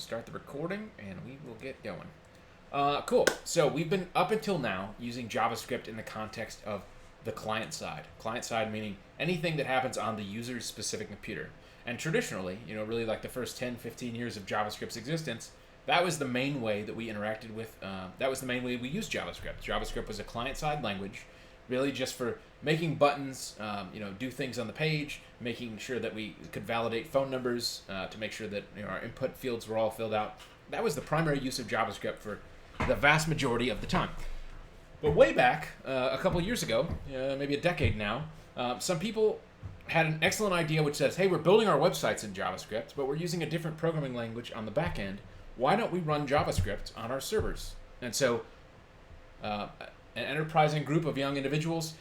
to start the recording, and we will get going. Cool. So we've been, up until now, using JavaScript in the context of the client side. Client side meaning anything that happens on the user's specific computer. And traditionally, really like the first 10, 15 years of JavaScript's existence, that was the main way that we interacted with, that was the main way we used JavaScript. JavaScript was a client-side language, really just for making buttons, do things on the page, making sure that we could validate phone numbers to make sure that our input fields were all filled out. That was the primary use of JavaScript for the vast majority of the time. But way back, a couple of years ago, maybe a decade now, some people had an excellent idea which says, hey, we're building our websites in JavaScript, but we're using a different programming language on the back end. Why don't we run JavaScript on our servers? And so an enterprising group of young individuals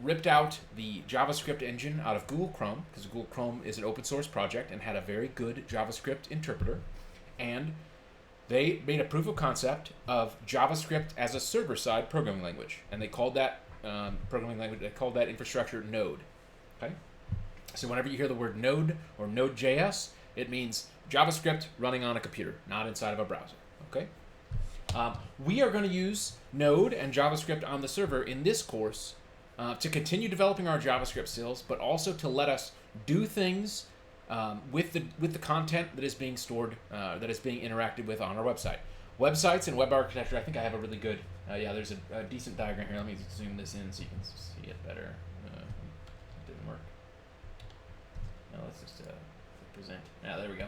ripped out the JavaScript engine out of Google Chrome, because Google Chrome is an open source project and had a very good JavaScript interpreter. And they made a proof of concept of JavaScript as a server-side programming language. And they called that programming language, they called that infrastructure Node. Okay? So whenever you hear the word Node or Node.js, it means JavaScript running on a computer, not inside of a browser. Okay? We are going to use Node and JavaScript on the server in this course to continue developing our JavaScript skills, but also to let us do things with the content that is being stored, that is being interacted with on our website. Websites and web architecture, I think I have a really good, there's a decent diagram here. Let me zoom this in so you can see it better. It didn't work. No, let's just present. Yeah, there we go.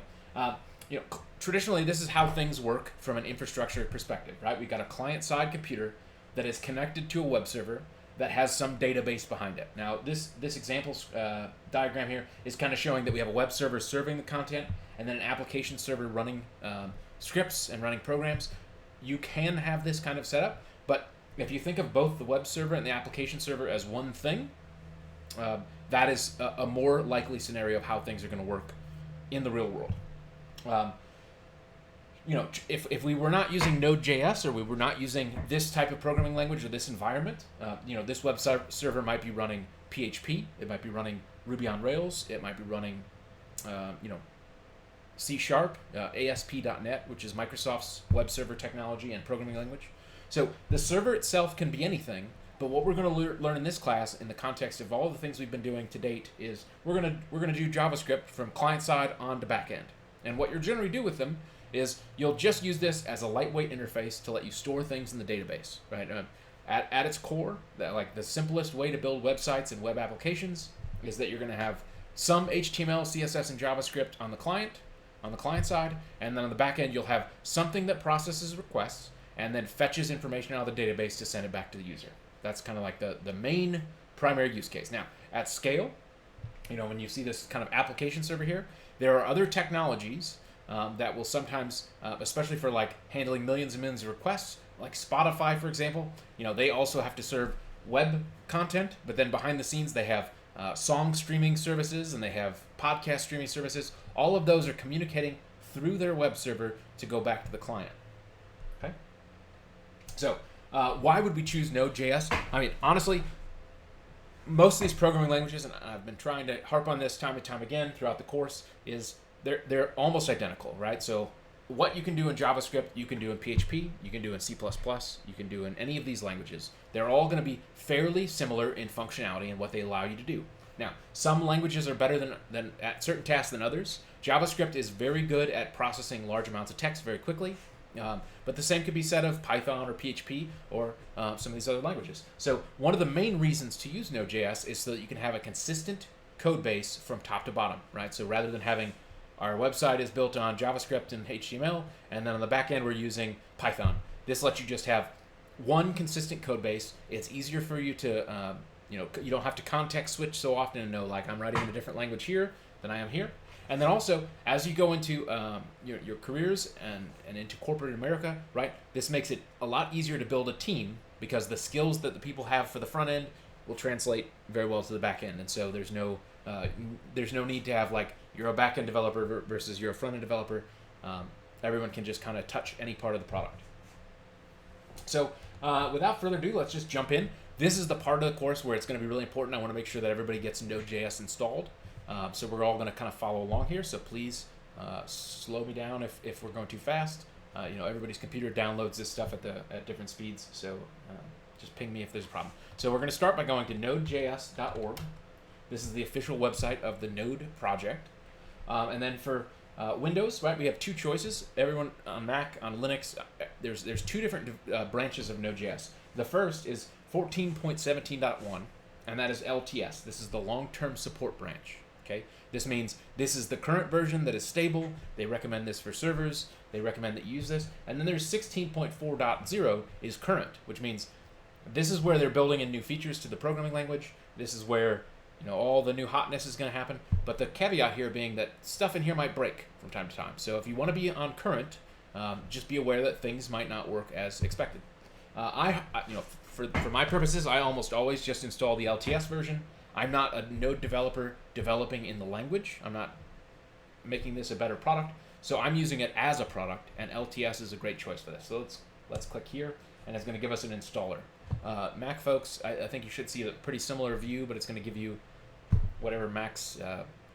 Traditionally, this is how things work from an infrastructure perspective, right? We've got a client-side computer that is connected to a web server that has some database behind it. Now, this example diagram here is kind of showing that we have a web server serving the content and then an application server running scripts and running programs. You can have this kind of setup, but if you think of both the web server and the application server as one thing, that is a more likely scenario of how things are going to work in the real world. If we were not using Node.js or we were not using this type of programming language or this environment, this web server might be running PHP, it might be running Ruby on Rails, it might be running, C#, ASP.NET, which is Microsoft's web server technology and programming language. So the server itself can be anything, but what we're going to learn in this class, in the context of all the things we've been doing to date, is we're going to do JavaScript from client side on to back end. And what you'll generally do with them is you'll just use this as a lightweight interface to let you store things in the database, right? At its core, the simplest way to build websites and web applications is that you're going to have some HTML, CSS, and JavaScript on the client side, and then on the back end you'll have something that processes requests and then fetches information out of the database to send it back to the user. That's kind of like the main primary use case. Now, at scale, when you see this kind of application server here, there are other technologies that will sometimes, especially for like handling millions and millions of requests, like Spotify, for example, they also have to serve web content, but then behind the scenes they have song streaming services and they have podcast streaming services. All of those are communicating through their web server to go back to the client. Okay? So, why would we choose Node.js? I mean, honestly, most of these programming languages, and I've been trying to harp on this time and time again throughout the course, is they're almost identical, right? So what you can do in JavaScript, you can do in PHP, you can do in C++, you can do in any of these languages. They're all going to be fairly similar in functionality and what they allow you to do. Now, some languages are better than at certain tasks than others. JavaScript is very good at processing large amounts of text very quickly, but the same could be said of Python or PHP or some of these other languages. So one of the main reasons to use Node.js is so that you can have a consistent code base from top to bottom, right? So rather than having our website is built on JavaScript and HTML, and then on the back end we're using Python. This lets you just have one consistent code base. It's easier for you to, you don't have to context switch so often and know, like, I'm writing in a different language here than I am here. And then also, as you go into your careers and into corporate America, right, this makes it a lot easier to build a team because the skills that the people have for the front end will translate very well to the back end. And so there's no need to have, like, you're a back end developer versus you're a front end developer. Everyone can just kind of touch any part of the product. So without further ado, let's just jump in. This is the part of the course where it's going to be really important. I want to make sure that everybody gets Node.js installed. So we're all going to kind of follow along here. So please slow me down if we're going too fast. Everybody's computer downloads this stuff at different speeds, so just ping me if there's a problem. So we're going to start by going to nodejs.org. This is the official website of the Node project. And then for Windows, right, we have two choices. Everyone on Mac, on Linux, there's two different branches of Node.js. The first is 14.17.1, and that is LTS. This is the long-term support branch. Okay, this means this is the current version that is stable. They recommend this for servers. They recommend that you use this. And then there's 16.4.0 is current, which means this is where they're building in new features to the programming language. This is where all the new hotness is going to happen. But the caveat here being that stuff in here might break from time to time. So if you want to be on current, just be aware that things might not work as expected. For my purposes, I almost always just install the LTS version. I'm not a Node developer developing in the language. I'm not making this a better product. So I'm using it as a product, and LTS is a great choice for this. So let's click here, and it's going to give us an installer. Mac folks, I think you should see a pretty similar view, but it's going to give you whatever Mac's,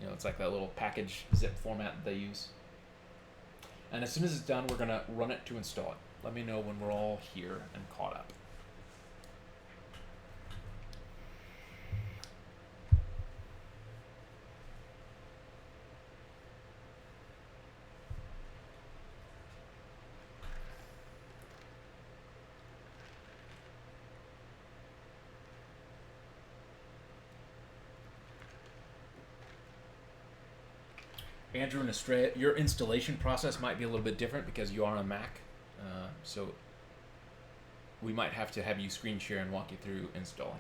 it's like that little package zip format that they use. And as soon as it's done, we're going to run it to install it. Let me know when we're all here and caught up. Andrew and Estrella, your installation process might be a little bit different because you are on Mac. So we might have to have you screen share and walk you through installing.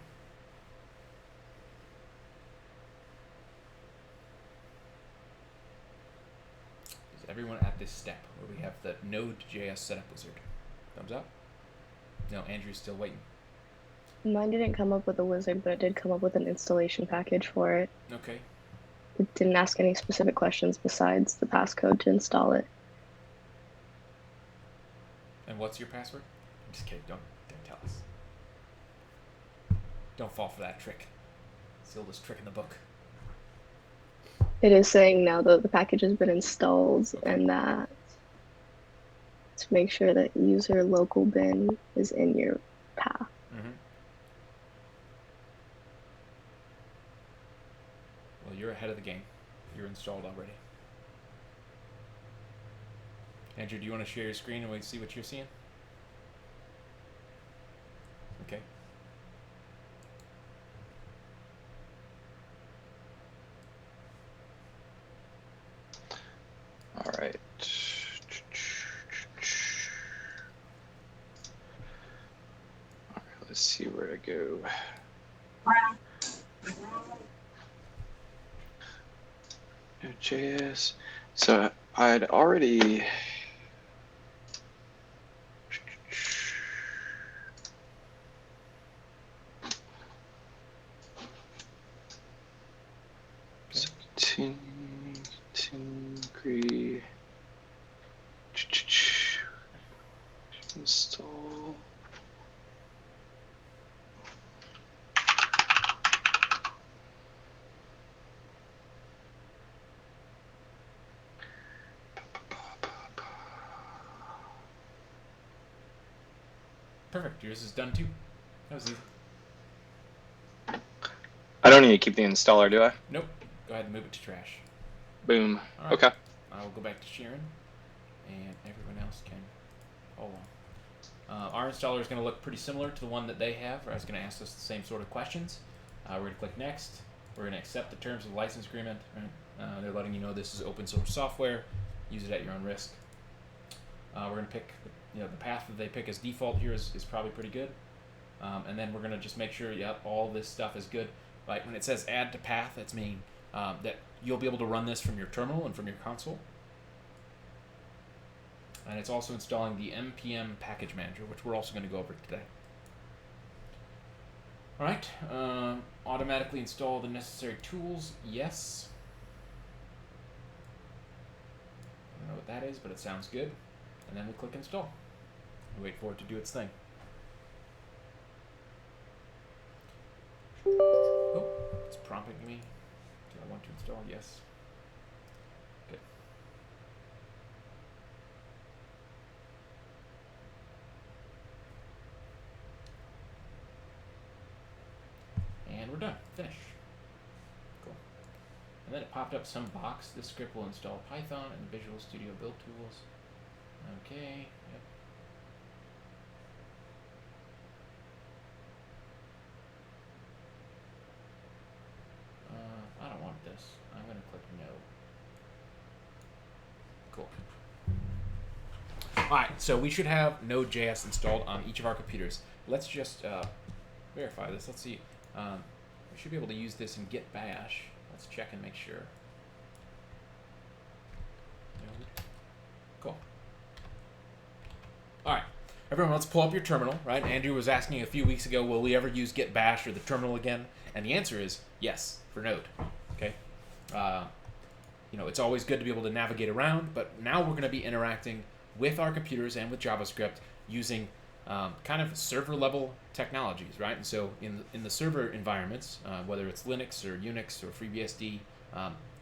Is everyone at this step where we have the Node.js setup wizard? Thumbs up? No, Andrew's still waiting. Mine didn't come up with a wizard, but it did come up with an installation package for it. Okay. It didn't ask any specific questions besides the passcode to install it. And what's your password? I'm just kidding. Don't tell us. Don't fall for that trick. It's the oldest trick in the book. It is saying now that the package has been installed, Okay. and that to make sure that user local bin is in your path. Mm-hmm. Well, you're ahead of the game. You're installed already. Andrew, do you want to share your screen and we see what you're seeing? Okay. All right. All right, let's see where to go. Node.js. So I'd already agree. Install. Perfect. Yours is done too. That was easy. I don't need to keep the installer, do I? Nope. Go ahead and move it to trash. Boom. All right. Okay. I will go back to Sharon, and everyone else can follow along. Our installer is going to look pretty similar to the one that they have. It's going to ask us the same sort of questions. We're going to click Next. We're going to accept the terms of the license agreement. Right? They're letting you know this is open source software. Use it at your own risk. We're going to pick, the path that they pick as default here is probably pretty good. And then we're going to just make sure, yep, all this stuff is good. Like when it says add to path, that's meaning that you'll be able to run this from your terminal and from your console. And it's also installing the npm package manager, which we're also going to go over today. All right, automatically install the necessary tools. Yes. I don't know what that is, but it sounds good. And then we click install. We wait for it to do its thing. Oh, it's prompting me. Do I want to install? Yes. Good. finish. Cool. And then it popped up some box. This script will install Python and Visual Studio build tools. Okay. Yep. I don't want this. I'm going to click no. Cool. All right, so we should have NodeJS installed on each of our computers. Let's just verify this. Let's see. We should be able to use this in Git Bash. Let's check and make sure. Node. Cool. All right, everyone, let's pull up your terminal, right? Andrew was asking a few weeks ago, will we ever use Git Bash or the terminal again? And the answer is yes, for Node, okay? You know, it's always good to be able to navigate around, but now we're going to be interacting with our computers and with JavaScript using kind of server-level technologies, right? And so in the server environments, whether it's Linux or Unix or FreeBSD,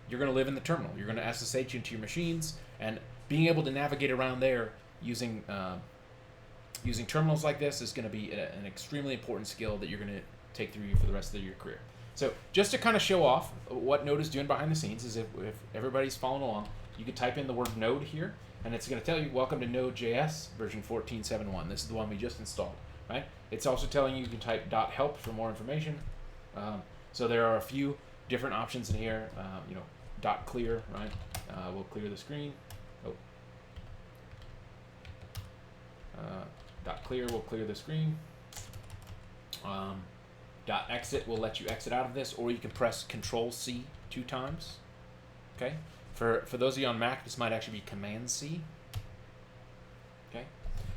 you're going to live in the terminal. You're going to SSH into your machines, and being able to navigate around there using using terminals like this is going to be an extremely important skill that you're going to take through you for the rest of your career. So just to kind of show off what Node is doing behind the scenes is if everybody's following along, you could type in the word Node here, and it's going to tell you, welcome to NodeJS version 14.7.1. This is the one we just installed, right? It's also telling you can type .help for more information. So there are a few different options in here. You know, .clear, right? We'll clear the screen. Oh. .clear will clear the screen. .exit will let you exit out of this, or you can press Control-C 2 times. Okay. For those of you on Mac, this might actually be Command-C. Okay.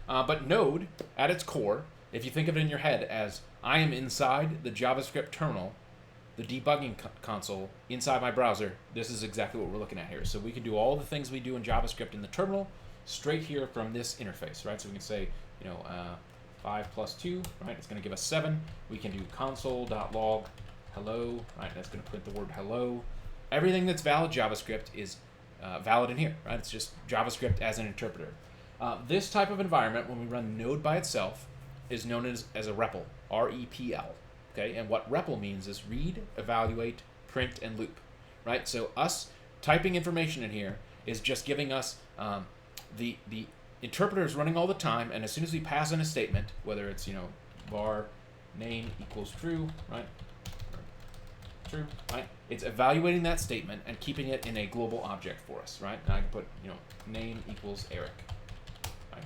But Node, at its core, if you think of it in your head as I am inside the JavaScript terminal, the debugging console inside my browser, this is exactly what we're looking at here. So we can do all the things we do in JavaScript in the terminal straight here from this interface, right? So we can say, you know, 5 plus 2, right? It's going to give us 7. We can do console.log hello, right? That's going to print the word hello. Everything that's valid JavaScript is valid in here, right? It's just JavaScript as an interpreter. This type of environment, when we run Node by itself, is known as a REPL, R-E-P-L, okay? And what REPL means is read, evaluate, print, and loop, right? So us typing information in here is just giving us the interpreter is running all the time, and as soon as we pass in a statement, whether it's, you know, var name equals true, right? True, right? It's evaluating that statement and keeping it in a global object for us, right? And I can put, you know, name equals Eric, right?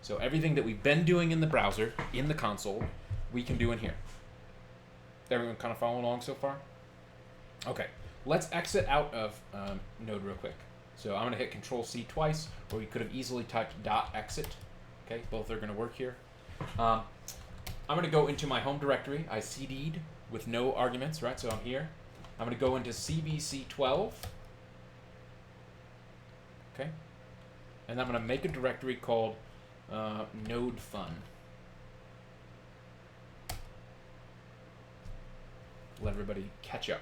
So everything that we've been doing in the browser, in the console, we can do in here. Everyone kind of following along so far? Okay, let's exit out of Node real quick. So I'm going to hit Control-C twice, or we could have easily typed .exit. Okay, both are going to work here. I'm going to go into my home directory. I CD'd with no arguments, right? So I'm here. I'm going to go into CBC 12. Okay. And I'm going to make a directory called Node Fun. Let everybody catch up.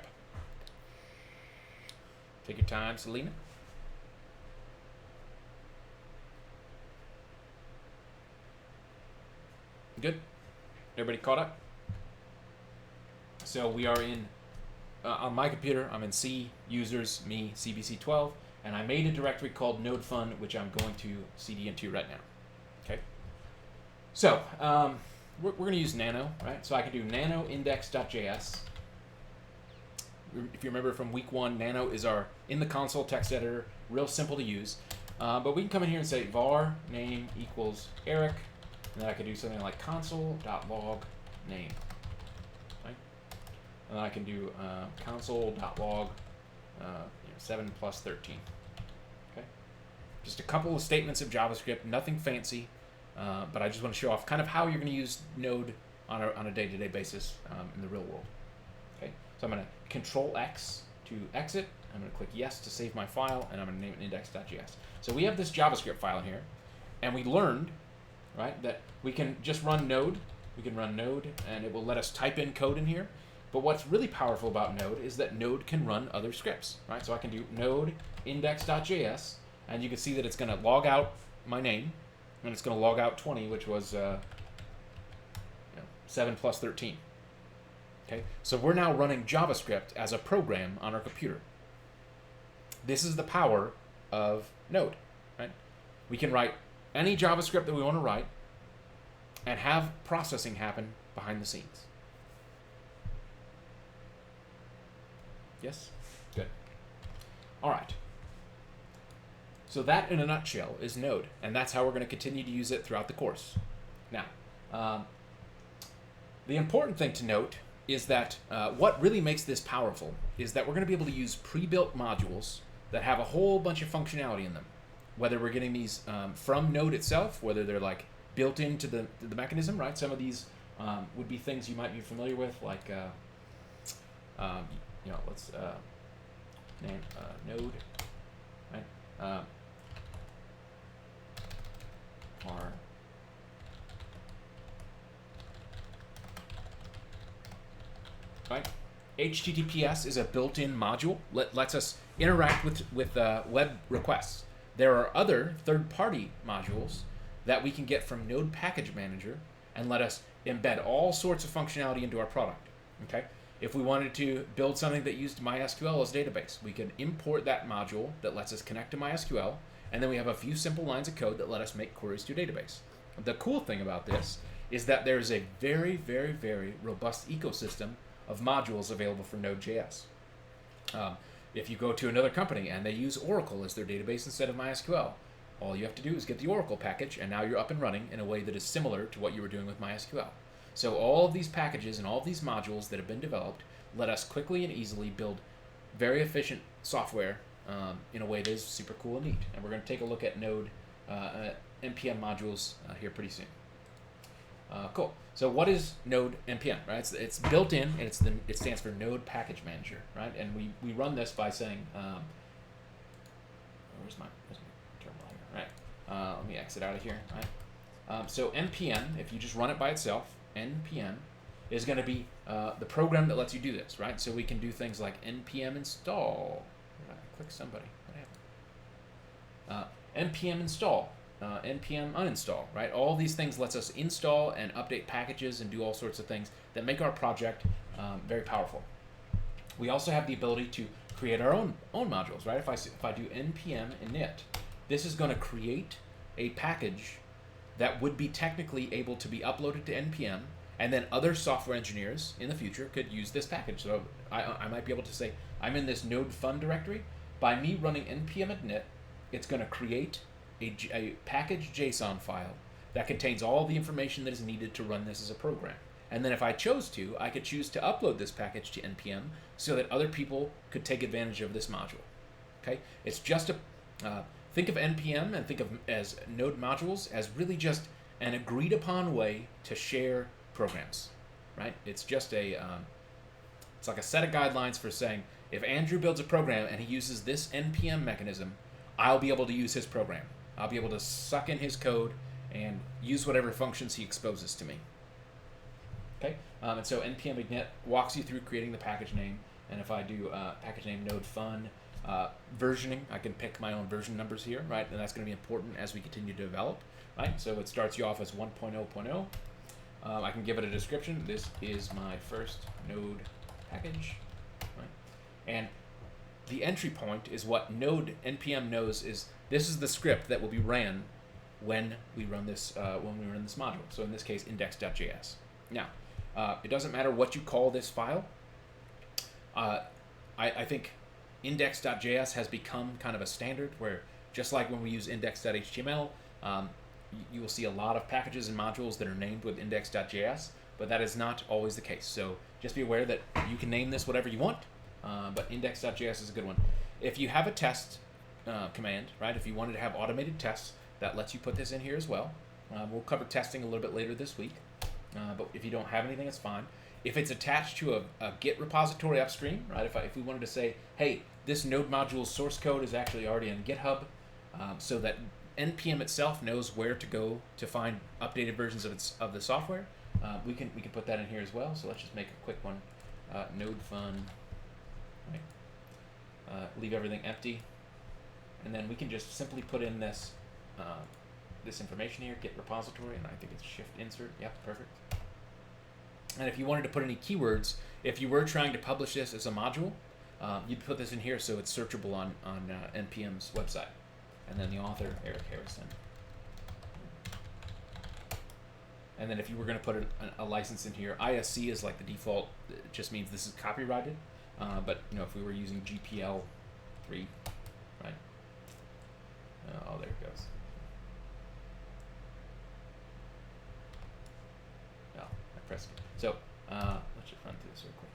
Take your time, Selena. Good? Everybody caught up? So we are in, on my computer, I'm in C, users, me, CBC 12, and I made a directory called NodeFun, which I'm going to CD into right now. Okay? So, we're going to use nano, right? So I can do nano index.js. If you remember from week 1, nano is our in the console text editor, real simple to use. But we can come in here and say var name equals Eric. And then I could do something like console.log name. Right? And then I can do console.log 7 plus 13. Okay? Just a couple of statements of JavaScript, nothing fancy, but I just want to show off kind of how you're going to use Node on a day-to-day basis in the real world. Okay? So I'm going to Control-X to exit. I'm going to click yes to save my file, and I'm going to name it index.js. So we have this JavaScript file in here, and we learned, right, that we can just run Node. We can run Node, and it will let us type in code in here. But what's really powerful about Node is that Node can run other scripts, right? So I can do node index.js, and you can see that it's going to log out my name, and it's going to log out 20, which was 7 plus 13. Okay, so we're now running JavaScript as a program on our computer. This is the power of Node, right? We can write any JavaScript that we want to write and have processing happen behind the scenes. Yes? Good. All right. So that, in a nutshell, is Node, and that's how we're going to continue to use it throughout the course. Now, the important thing to note is that what really makes this powerful is that we're going to be able to use pre-built modules that have a whole bunch of functionality in them. Whether we're getting these from Node itself, whether they're like built into the mechanism, right? Some of these would be things you might be familiar with, like let's name Node, right? Or right? HTTPS is a built-in module that lets us interact with web requests. There are other third-party modules that we can get from Node Package Manager and let us embed all sorts of functionality into our product. Okay? If we wanted to build something that used MySQL as database, we could import that module that lets us connect to MySQL, and then we have a few simple lines of code that let us make queries to a database. The cool thing about this is that there's a very, very, very robust ecosystem of modules available for Node.js. If you go to another company and they use Oracle as their database instead of MySQL, all you have to do is get the Oracle package, and now you're up and running in a way that is similar to what you were doing with MySQL. So all of these packages and all of these modules that have been developed let us quickly and easily build very efficient software in a way that is super cool and neat. And we're going to take a look at Node NPM modules here pretty soon. Cool. So what is Node NPM? Right? It's built in, and it stands for Node Package Manager, right? And we run this by saying, where's my terminal here? Right. Let me exit out of here. Right. So NPM, if you just run it by itself, NPM is going to be the program that lets you do this, right? So we can do things like npm install. Click somebody. What happened? npm install. npm uninstall, right? All these things lets us install and update packages and do all sorts of things that make our project very powerful. We also have the ability to create our own modules, right? If I do npm init, this is going to create a package that would be technically able to be uploaded to npm, and then other software engineers in the future could use this package. So I might be able to say, I'm in this node fun directory. By me running npm init, it's going to create a package JSON file that contains all the information that is needed to run this as a program. And then if I chose to, I could choose to upload this package to npm so that other people could take advantage of this module. Okay? It's just think of npm and think of as Node modules as really just an agreed upon way to share programs, right? It's just it's like a set of guidelines for saying, if Andrew builds a program and he uses this npm mechanism, I'll be able to use his program. I'll be able to suck in his code and use whatever functions he exposes to me. Okay, and so npm init walks you through creating the package name, and if I do package name node fun, versioning, I can pick my own version numbers here, right? And that's going to be important as we continue to develop, right? So it starts you off as 1.0.0. I can give it a description. This is my first Node package, right? And the entry point is what Node NPM knows is this is the script that will be ran when we run this module. So in this case, index.js. Now, it doesn't matter what you call this file. I think index.js has become kind of a standard where, just like when we use index.html, you will see a lot of packages and modules that are named with index.js, but that is not always the case. So just be aware that you can name this whatever you want, but index.js is a good one. If you have a test command, right, if you wanted to have automated tests, that lets you put this in here as well. We'll cover testing a little bit later this week, but if you don't have anything, it's fine. If it's attached to a Git repository upstream, right, if we wanted to say, hey, this Node module's source code is actually already on GitHub, so that NPM itself knows where to go to find updated versions of the software, we can put that in here as well. So let's just make a quick one, node fun, right? Leave everything empty, and then we can just simply put in this this information here, Git repository, and I think it's shift insert. Yep, perfect. And if you wanted to put any keywords if you were trying to publish this as a module, you'd put this in here so it's searchable on NPM's website. And then the author, Eric Harrison. And then if you were going to put a license in here, ISC is like the default. It just means this is copyrighted. But if we were using GPL 3, right? Oh, there it goes. Oh, I pressed it. So let's just run through this real quick.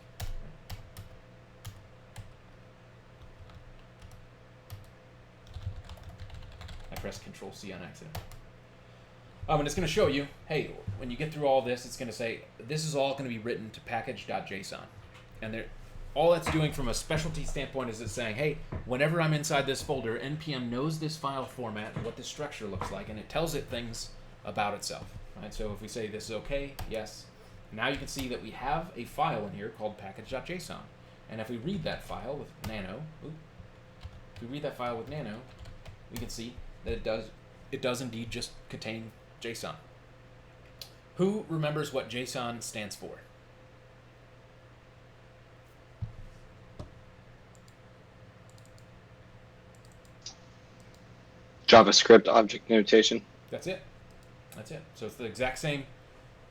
I pressed Control C on accident. And it's going to show you, hey, when you get through all this, it's going to say, this is all going to be written to package.json. And all that's doing from a specialty standpoint is it's saying, hey, whenever I'm inside this folder, NPM knows this file format and what this structure looks like, and it tells it things about itself. Right? So if we say this is okay, yes. Now you can see that we have a file in here called package.json. And if we read that file with nano, we can see that it does indeed just contain JSON. Who remembers what JSON stands for? JavaScript object notation. That's it. So it's the exact same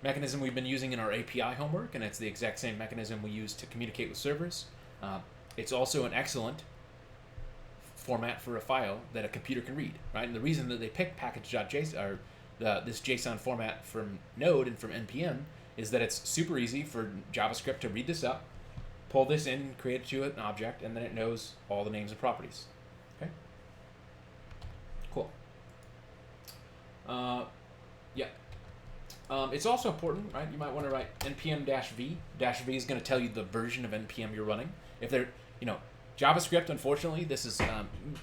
mechanism we've been using in our API homework, and it's the exact same mechanism we use to communicate with servers. It's also an excellent format for a file that a computer can read, right? And the reason that they pick package.json or this JSON format from Node and from NPM is that it's super easy for JavaScript to read this up, pull this in, create it to an object, and then it knows all the names and properties. Okay. Cool. It's also important, right? You might want to write npm-v. -v is going to tell you the version of NPM you're running. If they're, JavaScript, unfortunately, this is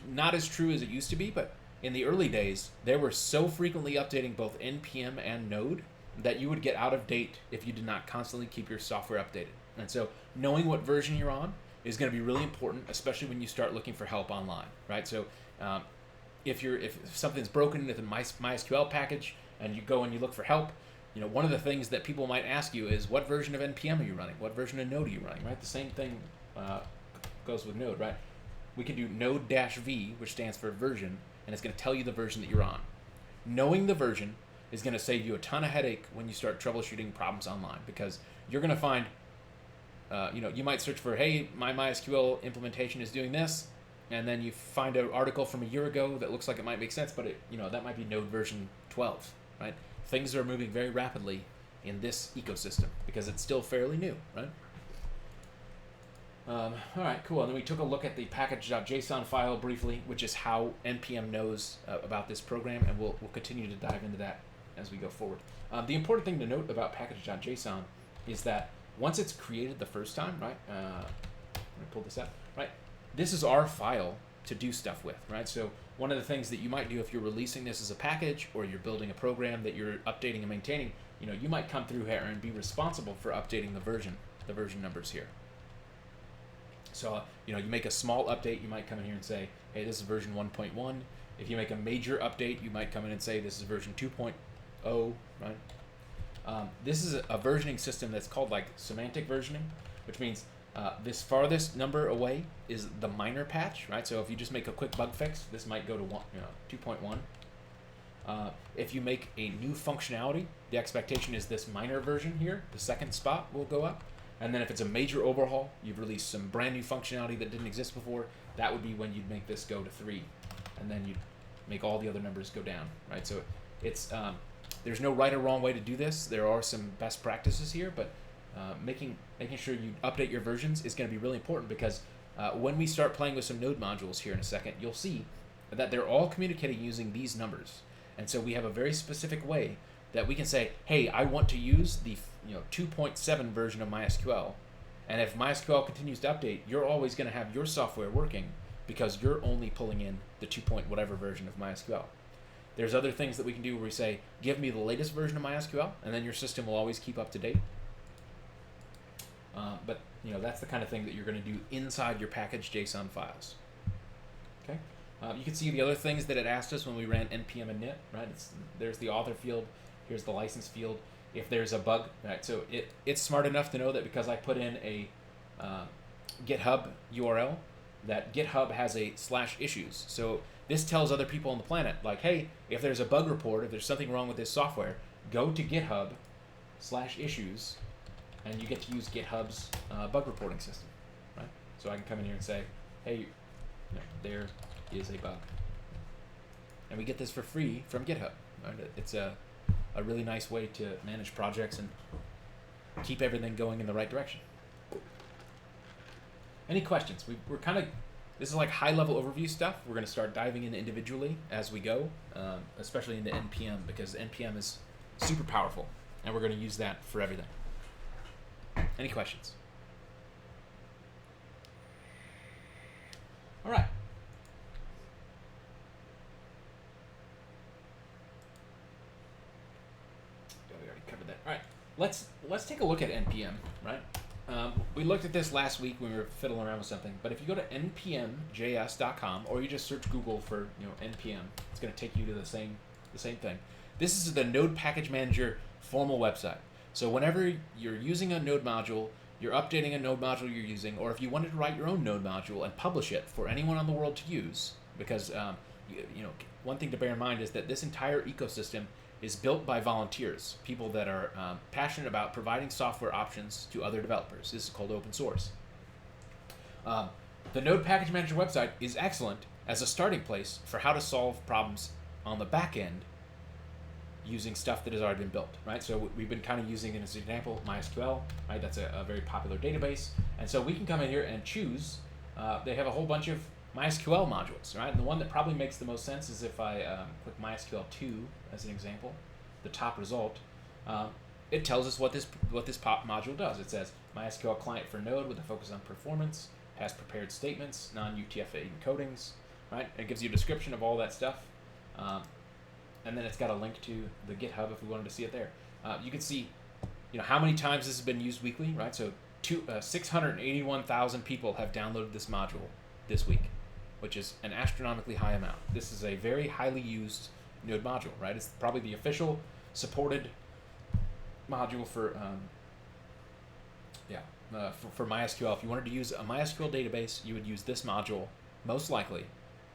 not as true as it used to be, but in the early days, they were so frequently updating both NPM and Node that you would get out of date if you did not constantly keep your software updated. And so knowing what version you're on is going to be really important, especially when you start looking for help online, right? So if something's broken with a MySQL package and you go and you look for help, one of the things that people might ask you is, what version of NPM are you running? What version of Node are you running, right? The same thing goes with Node, right? We can do node-v, which stands for version, and it's going to tell you the version that you're on. Knowing the version is going to save you a ton of headache when you start troubleshooting problems online, because you're going to find, you might search for, hey, my MySQL implementation is doing this, and then you find an article from a year ago that looks like it might make sense, but that might be Node version 12, right? Things are moving very rapidly in this ecosystem because it's still fairly new, right? All right, cool. And then we took a look at the package.json file briefly, which is how NPM knows about this program, and we'll continue to dive into that as we go forward. The important thing to note about package.json is that once it's created the first time, right? Let me pull this up, right? This is our file to do stuff with, right? So one of the things that you might do if you're releasing this as a package or you're building a program that you're updating and maintaining, you might come through here and be responsible for updating the version numbers here. So, you make a small update, you might come in here and say, hey, this is version 1.1. If you make a major update, you might come in and say, this is version 2.0, right? This is a versioning system that's called like semantic versioning, which means this farthest number away is the minor patch, right? So if you just make a quick bug fix, this might go to 2.1. If you make a new functionality, the expectation is this minor version here, the second spot will go up. And then if it's a major overhaul, you've released some brand new functionality that didn't exist before, that would be when you'd make this go to 3. And then you'd make all the other numbers go down, right? So it's there's no right or wrong way to do this. There are some best practices here, but making sure you update your versions is going to be really important, because when we start playing with some Node modules here in a second, you'll see that they're all communicating using these numbers. And so we have a very specific way that we can say, hey, I want to use the 2.7 version of MySQL, and if MySQL continues to update, you're always going to have your software working because you're only pulling in the 2. Whatever version of MySQL. There's other things that we can do where we say, give me the latest version of MySQL, and then your system will always keep up to date. But that's the kind of thing that you're going to do inside your package JSON files. Okay. You can see the other things that it asked us when we ran npm init, right? There's the author field. Here's the license field. if there's a bug, right? So it's smart enough to know that because I put in a GitHub URL, that GitHub has a /issues. So this tells other people on the planet, like, hey, if there's a bug report, if there's something wrong with this software, go to GitHub /issues, and you get to use GitHub's bug reporting system, right? So I can come in here and say, hey, there is a bug. And we get this for free from GitHub. Right? It's a really nice way to manage projects and keep everything going in the right direction. Any questions? We're kind of, this is like high-level overview stuff. We're going to start diving in individually as we go, especially into NPM, because NPM is super powerful, and we're going to use that for everything. Any questions? All right. We already covered that. All right. Let's take a look at NPM, right? We looked at this last week when we were fiddling around with something, but if you go to npmjs.com or you just search Google for npm, it's going to take you to the same thing. This is the Node Package Manager formal website. So whenever you're using a Node module, you're updating a Node module you're using, or if you wanted to write your own Node module and publish it for anyone on the world to use, because one thing to bear in mind is that this entire ecosystem is built by volunteers, people that are passionate about providing software options to other developers. This is called open source. The Node Package Manager website is excellent as a starting place for how to solve problems on the back end using stuff that has already been built, right? So we've been kind of using, as an example, MySQL, right? That's a very popular database. And so we can come in here and choose, they have a whole bunch of MySQL modules, right? And the one that probably makes the most sense is if I click MySQL 2 as an example, the top result, it tells us what this pop module does. It says MySQL client for Node with a focus on performance, has prepared statements, non-UTF-8 encodings, right? It gives you a description of all that stuff. And then it's got a link to the GitHub if we wanted to see it there. You can see, how many times this has been used weekly, right? So 681,000 people have downloaded this module this week, which is an astronomically high amount. This is a very highly used Node module, right? It's probably the official supported module for MySQL. If you wanted to use a MySQL database, you would use this module most likely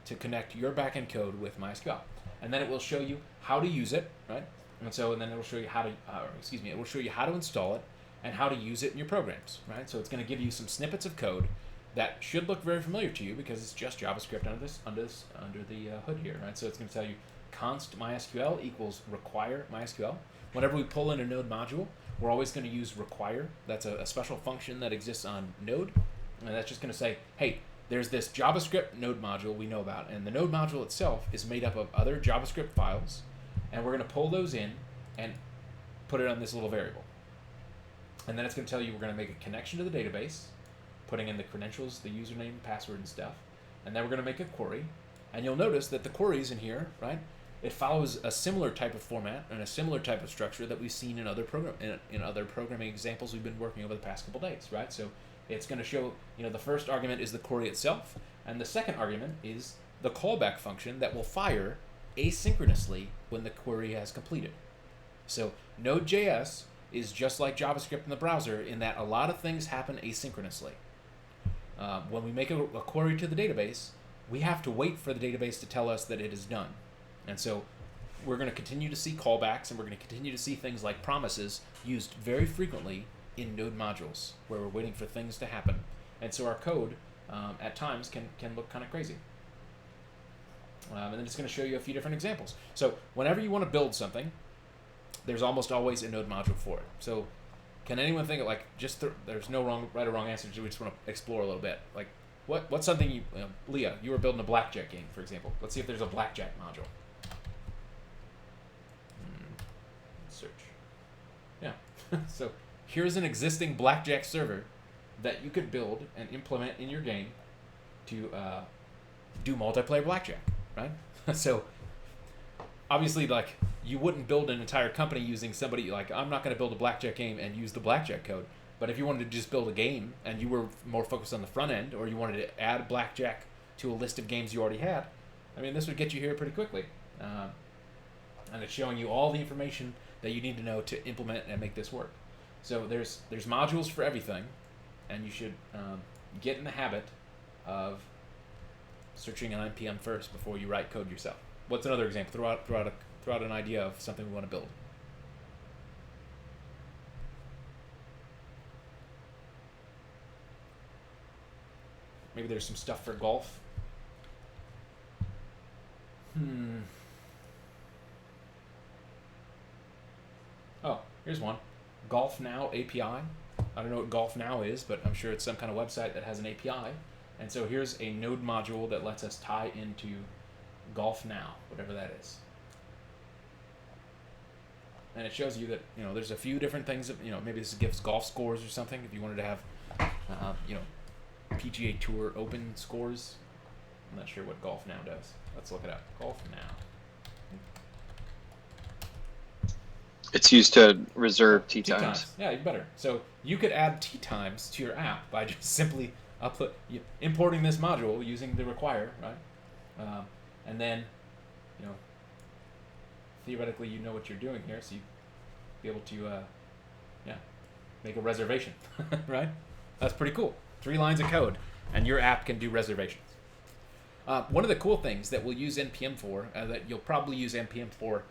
to connect your backend code with MySQL. And then it will show you how to use it, right? And then it will show you how to, it will show you how to install it and how to use it in your programs, right? So it's going to give you some snippets of code that should look very familiar to you because it's just JavaScript under the hood here, right? So it's going to tell you const MySQL equals require MySQL. Whenever we pull in a Node module, we're always going to use require. That's a special function that exists on Node, and that's just going to say, hey, there's this JavaScript Node module we know about, and the Node module itself is made up of other JavaScript files, and we're going to pull those in and put it on this little variable. And then it's going to tell you we're going to make a connection to the database, putting in the credentials, the username, password, and stuff, and then we're going to make a query. And you'll notice that the queries in here, right, it follows a similar type of format and a similar type of structure that we've seen in other programming examples we've been working over the past couple days, right? So it's going to show, the first argument is the query itself, and the second argument is the callback function that will fire asynchronously when the query has completed. So NodeJS is just like JavaScript in the browser in that a lot of things happen asynchronously. When we make a query to the database, we have to wait for the database to tell us that it is done. And so we're going to continue to see callbacks, and we're going to continue to see things like promises used very frequently in Node modules, where we're waiting for things to happen. And so our code, at times, can look kind of crazy. And then it's going to show you a few different examples. So whenever you want to build something, there's almost always a Node module for it. So can anyone think of, there's no right or wrong answer, we just want to explore a little bit. Like, what's something Leah, you were building a blackjack game, for example. Let's see if there's a blackjack module. Search. Yeah. So here's an existing blackjack server that you could build and implement in your game to do multiplayer blackjack, right? So obviously, you wouldn't build an entire company using somebody, I'm not going to build a blackjack game and use the blackjack code. But if you wanted to just build a game and you were more focused on the front end, or you wanted to add blackjack to a list of games you already had, this would get you here pretty quickly. and it's showing you all the information that you need to know to implement and make this work. So there's modules for everything, and you should get in the habit of searching an npm first before you write code yourself. What's another example? Throw out an idea of something we want to build. Maybe there's some stuff for golf. Oh, here's one. Golf Now API. I don't know what Golf Now is, but I'm sure it's some kind of website that has an API. And so here's a node module that lets us tie into Golf Now, whatever that is. And it shows you that, there's a few different things that, maybe this gives golf scores or something if you wanted to have, PGA Tour Open scores. I'm not sure what Golf Now does. Let's look it up. Golf Now. It's used to reserve tee times. Yeah, you better. So you could add tee times to your app by just simply importing this module using the require, right? And then, theoretically you know what you're doing here, so you'd be able to, make a reservation, right? That's pretty cool. 3 lines of code, and your app can do reservations. One of the cool things that we'll use NPM for, that you'll probably use NPM for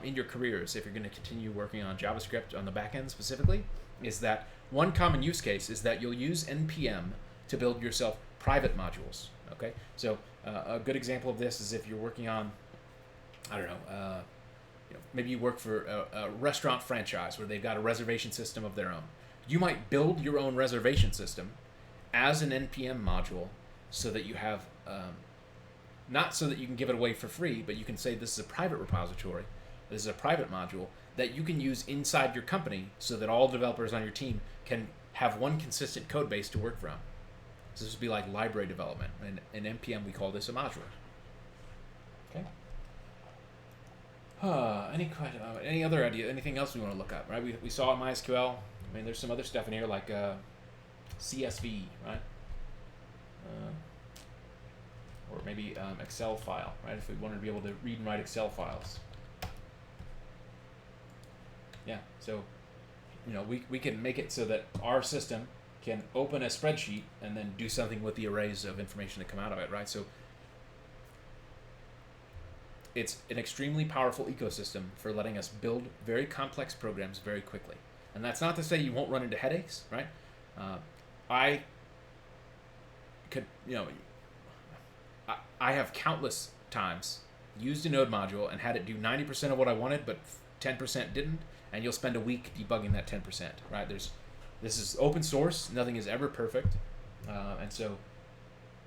in your careers if you're going to continue working on JavaScript on the back end specifically, is that one common use case is that you'll use NPM to build yourself private modules. Okay, so a good example of this is if you're working on, I don't know, maybe you work for a restaurant franchise where they've got a reservation system of their own. You might build your own reservation system as an NPM module so that you have, not so that you can give it away for free, but you can say this is a private repository, this is a private module that you can use inside your company so that all developers on your team can have one consistent code base to work from. So this would be like library development. In NPM, we call this a module. Okay. Any other idea? Anything else we want to look up? Right? We saw MySQL. I mean, there's some other stuff in here like CSV, right? Or maybe Excel file, right? If we wanted to be able to read and write Excel files. Yeah. So, we can make it so that our system can open a spreadsheet and then do something with the arrays of information that come out of it, right? So it's an extremely powerful ecosystem for letting us build very complex programs very quickly. And that's not to say you won't run into headaches, right? I could, I have countless times used a node module and had it do 90% of what I wanted, but 10% didn't, and you'll spend a week debugging that 10%, right? This is open source. Nothing is ever perfect. And so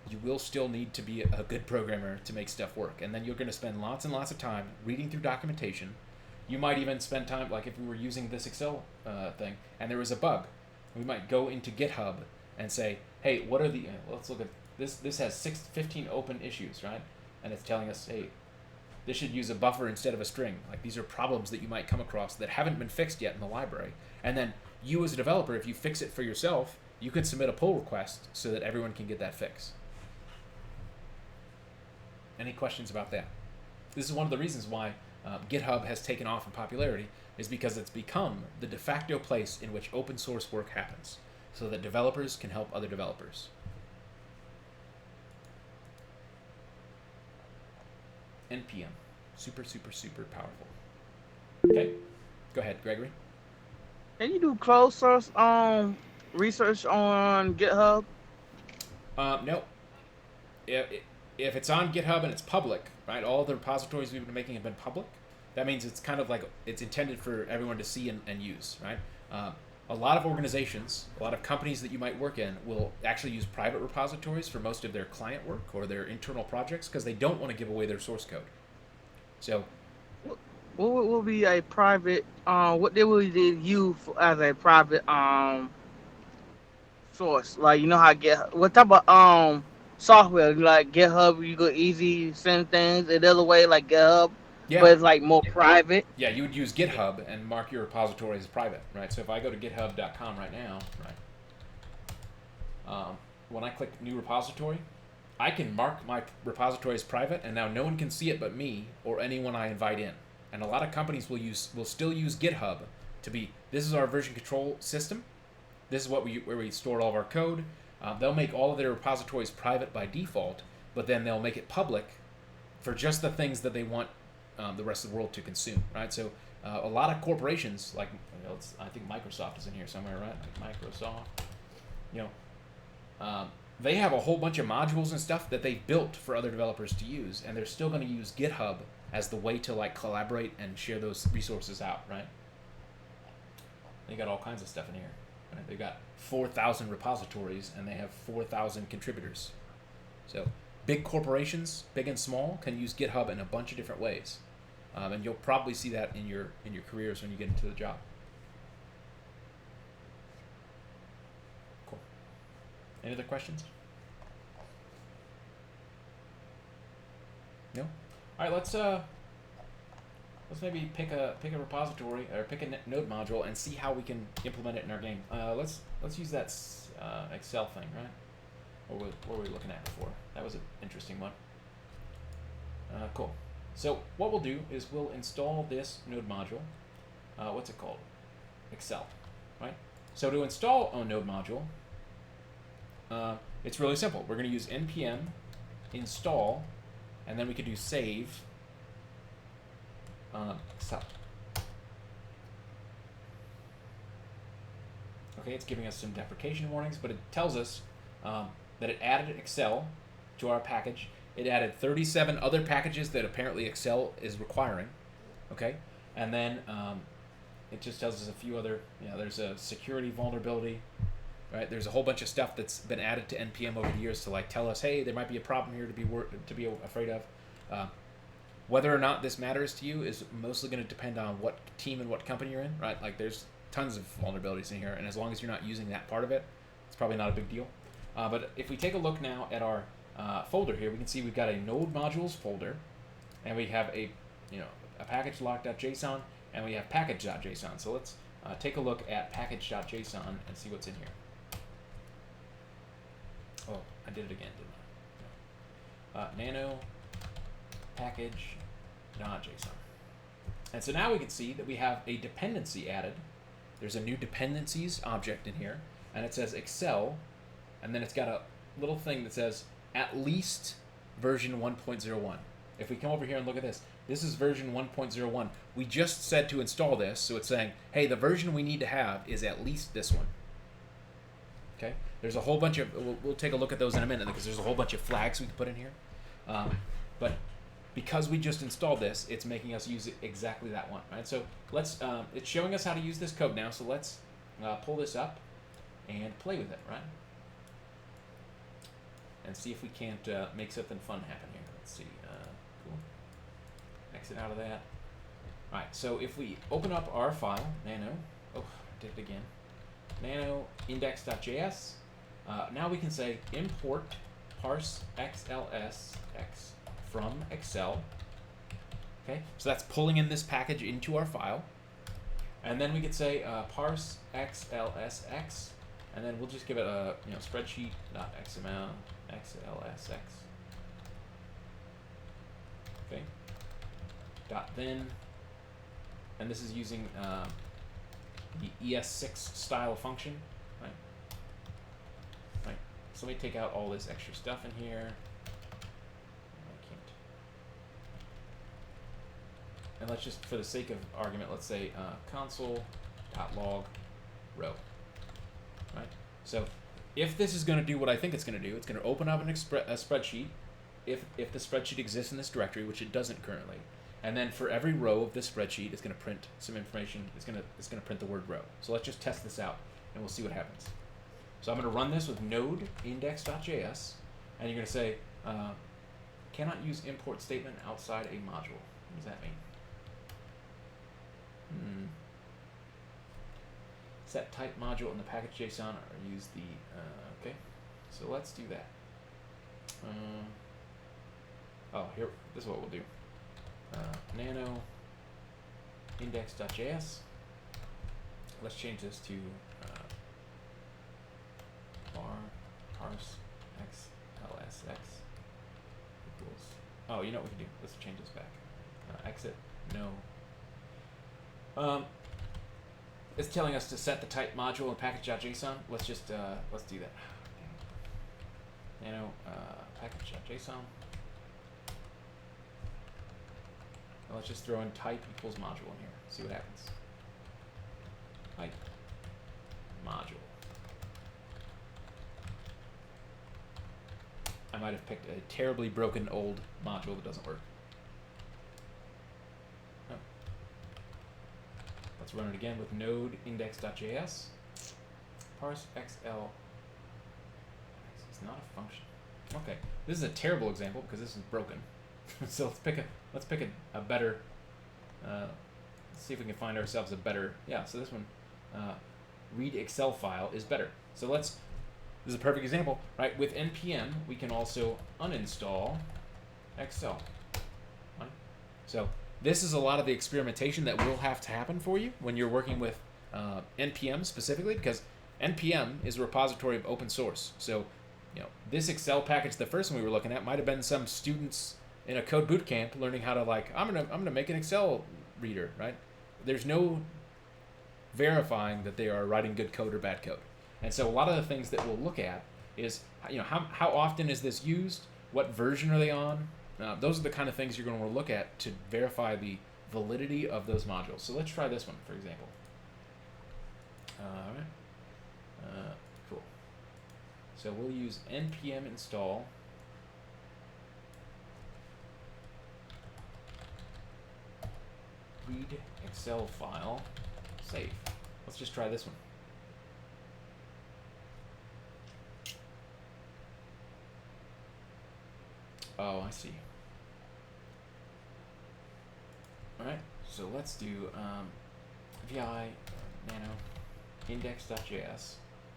you will still need to be a good programmer to make stuff work. And then you're going to spend lots and lots of time reading through documentation. You might even spend time, like if we were using this Excel thing, and there was a bug, we might go into GitHub and say, hey, what are the, let's look at this. This has 15 open issues, right? And it's telling us, hey, this should use a buffer instead of a string. Like these are problems that you might come across that haven't been fixed yet in the library. And then you as a developer, if you fix it for yourself, you can submit a pull request so that everyone can get that fix. Any questions about that? This is one of the reasons why GitHub has taken off in popularity, is because it's become the de facto place in which open source work happens, so that developers can help other developers. NPM, super, super, super powerful. Okay, go ahead, Gregory. Can you do closed source research on GitHub? No. If it's on GitHub and it's public, right? All the repositories we've been making have been public. That means it's kind of like it's intended for everyone to see and use, right? A lot of organizations, a lot of companies that you might work in will actually use private repositories for most of their client work or their internal projects because they don't want to give away their source code. So, what will be a private? What they will use as a private source? Like how GitHub? What type of software like GitHub? You go easy send things another way like GitHub. yeah. But it's like more private. Yeah, you would use GitHub and mark your repository as private, right? So if I go to github.com right now, right, when I click new repository, I can mark my repository as private, and now no one can see it but me or anyone I invite in. And a lot of companies will still use GitHub to be, this is our version control system. This is where we store all of our code. They'll make all of their repositories private by default, but then they'll make it public for just the things that they want the rest of the world to consume, right? So a lot of corporations, like I think Microsoft is in here somewhere, right? Like Microsoft, they have a whole bunch of modules and stuff that they've built for other developers to use, and they're still going to use GitHub as the way to like collaborate and share those resources out, right? They got all kinds of stuff in here. Right? They've got 4,000 repositories, and they have 4,000 contributors. So big corporations, big and small, can use GitHub in a bunch of different ways, and you'll probably see that in your careers when you get into the job. Cool. Any other questions? No. All right. Let's maybe pick a repository or pick a node module and see how we can implement it in our game. Let's use that Excel thing, right? What were we looking at before? That was an interesting one. Cool. So what we'll do is we'll install this node module. What's it called? Excel, right? So to install a node module, it's really simple. We're going to use npm install, and then we could do save Excel. Okay, it's giving us some deprecation warnings, but it tells us that it added Excel to our package. It added 37 other packages that apparently Excel is requiring. Okay, and then it just tells us a few other. There's a security vulnerability. Right, there's a whole bunch of stuff that's been added to npm over the years to like tell us, hey, there might be a problem here to be afraid of. Whether or not this matters to you is mostly going to depend on what team and what company you're in, right? Like there's tons of vulnerabilities in here, and as long as you're not using that part of it, it's probably not a big deal. But if we take a look now at our folder here, we can see we've got a node modules folder, and we have a package lock.json, and we have package.json. So let's take a look at package.json and see what's in here. Oh, I did it again, didn't I? Nano package.json. And so now we can see that we have a dependency added. There's a new dependencies object in here, and it says Excel, and then it's got a little thing that says at least version 1.01. If we come over here and look at this, this is version 1.01. We just said to install this, so it's saying, hey, the version we need to have is at least this one. Okay? There's a whole bunch of, we'll take a look at those in a minute because there's a whole bunch of flags we can put in here. But because we just installed this, it's making us use exactly that one, right? So let's, it's showing us how to use this code now, so let's pull this up and play with it, right? And see if we can't make something fun happen here. Let's see, cool. Exit out of that. All right, so if we open up our file, nano, oh, I did it again, nano index.js, now we can say import parse xlsx from Excel. Okay, so that's pulling in this package into our file. And then we could say parse xlsx, and then we'll just give it a spreadsheet.xml xlsx. Okay. .then, and this is using the ES6 style function, right? Right. So let me take out all this extra stuff in here. I can't. And let's just, for the sake of argument, let's say console.log row. Right. So if this is going to do what I think it's going to do, it's going to open up a spreadsheet. If the spreadsheet exists in this directory, which it doesn't currently. And then for every row of this spreadsheet, it's going to print some information. It's going to print the word row. So let's just test this out, and we'll see what happens. So I'm going to run this with node index.js, and you're going to say, cannot use import statement outside a module. What does that mean? Set type module in the package.json or use the, okay. So let's do that. Here, this is what we'll do. Nano index.js. Let's change this to var parse xlsx equals. Oh, you know what we can do? Let's change this back. Exit no It's telling us to set the type module in package.json. Let's just let's do that. Nano package.json. Let's just throw in type equals module in here. See what happens. Type module. I might have picked a terribly broken old module that doesn't work. Oh. Let's run it again with node index.js. Parse XL. It's not a function. Okay, this is a terrible example because this is broken. So let's pick a better. Let's see if we can find ourselves a better. Yeah. So this one, read Excel file is better. So this is a perfect example, right? With npm, we can also uninstall Excel. So this is a lot of the experimentation that will have to happen for you when you're working with npm specifically, because npm is a repository of open source. So, this Excel package, the first one we were looking at, might have been some students in a code boot camp learning how to I'm gonna make an Excel reader, right? There's no verifying that they are writing good code or bad code. And so a lot of the things that we'll look at is, how often is this used? What version are they on? Those are the kind of things you're going to want to look at to verify the validity of those modules. So let's try this one, for example. All right. Cool. So we'll use npm install read Excel file save. Let's just try this one. Oh, I see. All right, so let's do vi nano index.js,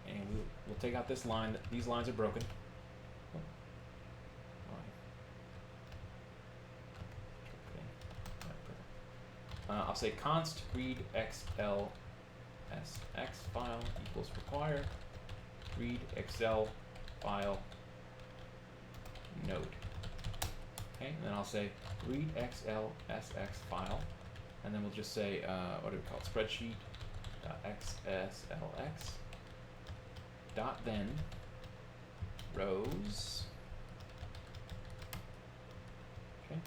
and we'll take out this line. These lines are broken. Oh. Okay. All right, perfect. I'll say const read xlsx file equals require read Excel file node. Okay, and then I'll say read xlsx file, and then we'll just say what do we call it? Spreadsheet xslx dot then rows. Okay.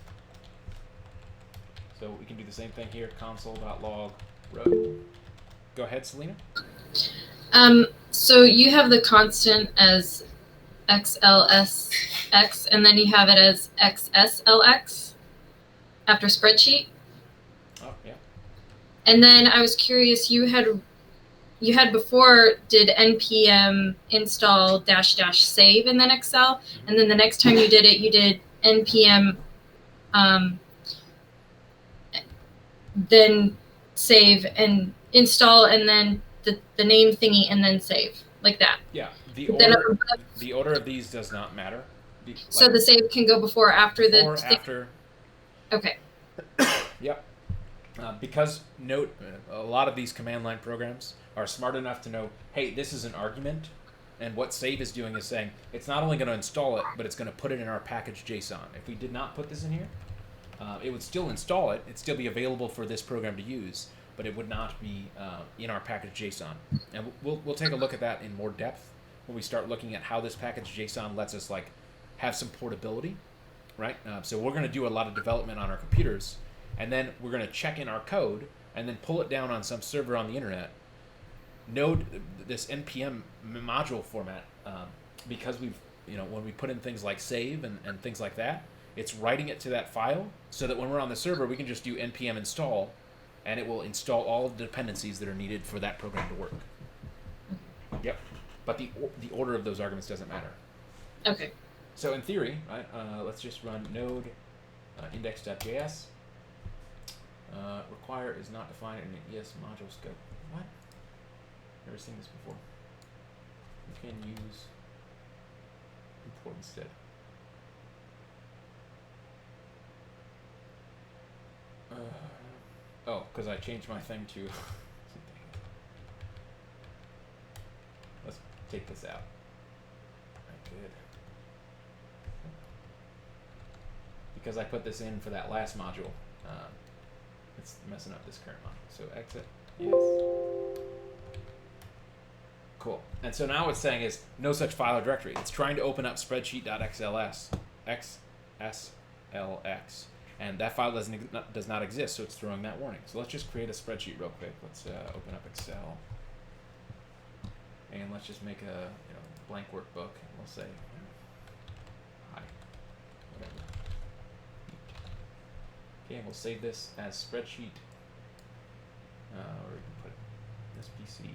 So we can do the same thing here. Console.log row. Go ahead, Selena. So you have the constant as XLSX, and then you have it as XSLX after spreadsheet. Oh, yeah. And then I was curious, you had before did npm install -- save and then Excel, and then the next time you did it, you did npm then save and install, and then the name thingy, and then save, like that. Yeah. The order of these does not matter. So the save can go before or after the or after. Okay. Yep. Because a lot of these command line programs are smart enough to know, hey, this is an argument, and what save is doing is saying it's not only going to install it, but it's going to put it in our package JSON. If we did not put this in here, it would still install it. It'd still be available for this program to use, but it would not be in our package JSON. And we'll take a look at that in more depth when we start looking at how this package JSON lets us have some portability, right? So we're going to do a lot of development on our computers, and then we're going to check in our code and then pull it down on some server on the internet. Node this npm module format, because we've when we put in things like save and things like that, it's writing it to that file so that when we're on the server, we can just do npm install, and it will install all of the dependencies that are needed for that program to work. Yep. But the order of those arguments doesn't matter. Okay. So in theory, right, let's just run node index.js. Require is not defined in the ES module scope. What? Never seen this before. We can use import instead. Oh, because I changed my thing to. Let's take this out. Right, good. Because I put this in for that last module. It's messing up this current one. So exit. Yes. Cool. And so now what's saying is no such file or directory. It's trying to open up spreadsheet.xlx, xslx, and that file does not exist, so it's throwing that warning. So let's just create a spreadsheet real quick. Let's open up Excel, and let's just make a blank workbook, and we'll say hi, whatever. Okay, and we'll save this as spreadsheet, or we can put this PC.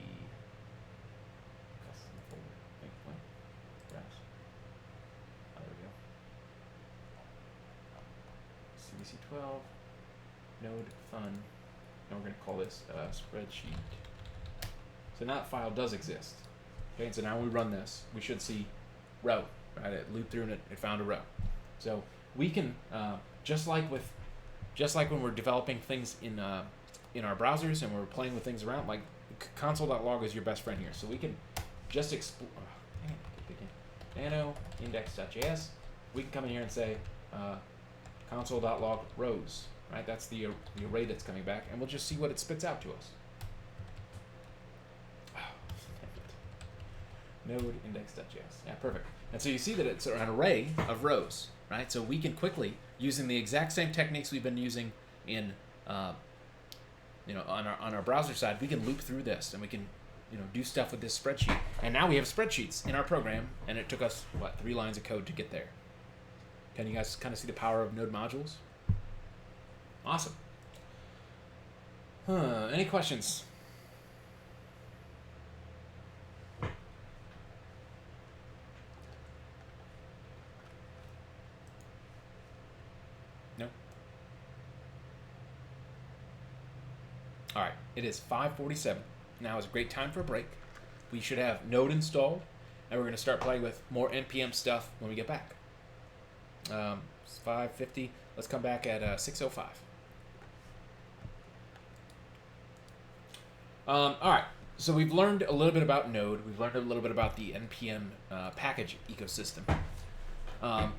CBC 12, node fun, and we're going to call this spreadsheet. So now that file does exist. Okay, and so now when we run this, we should see row, right? It looped through and it found a row. So we can, just like when we're developing things in our browsers and we're playing with things around, like console.log is your best friend here. So we can just explore, nano index.js. We can come in here and say, console.log rows, right? That's the array that's coming back, and we'll just see what it spits out to us. Node index.js. Yeah, perfect. And so you see that it's an array of rows, right? So we can quickly, using the exact same techniques we've been using in, on our browser side, we can loop through this, and we can, do stuff with this spreadsheet. And now we have spreadsheets in our program, and it took us 3 lines of code to get there. Can you guys kind of see the power of node modules? Awesome. Any questions? No? All right, it is 5:47. Now is a great time for a break. We should have Node installed, and we're going to start playing with more NPM stuff when we get back. It's 5:50. Let's come back at 6:05. All right. So we've learned a little bit about Node. We've learned a little bit about the NPM package ecosystem. I'll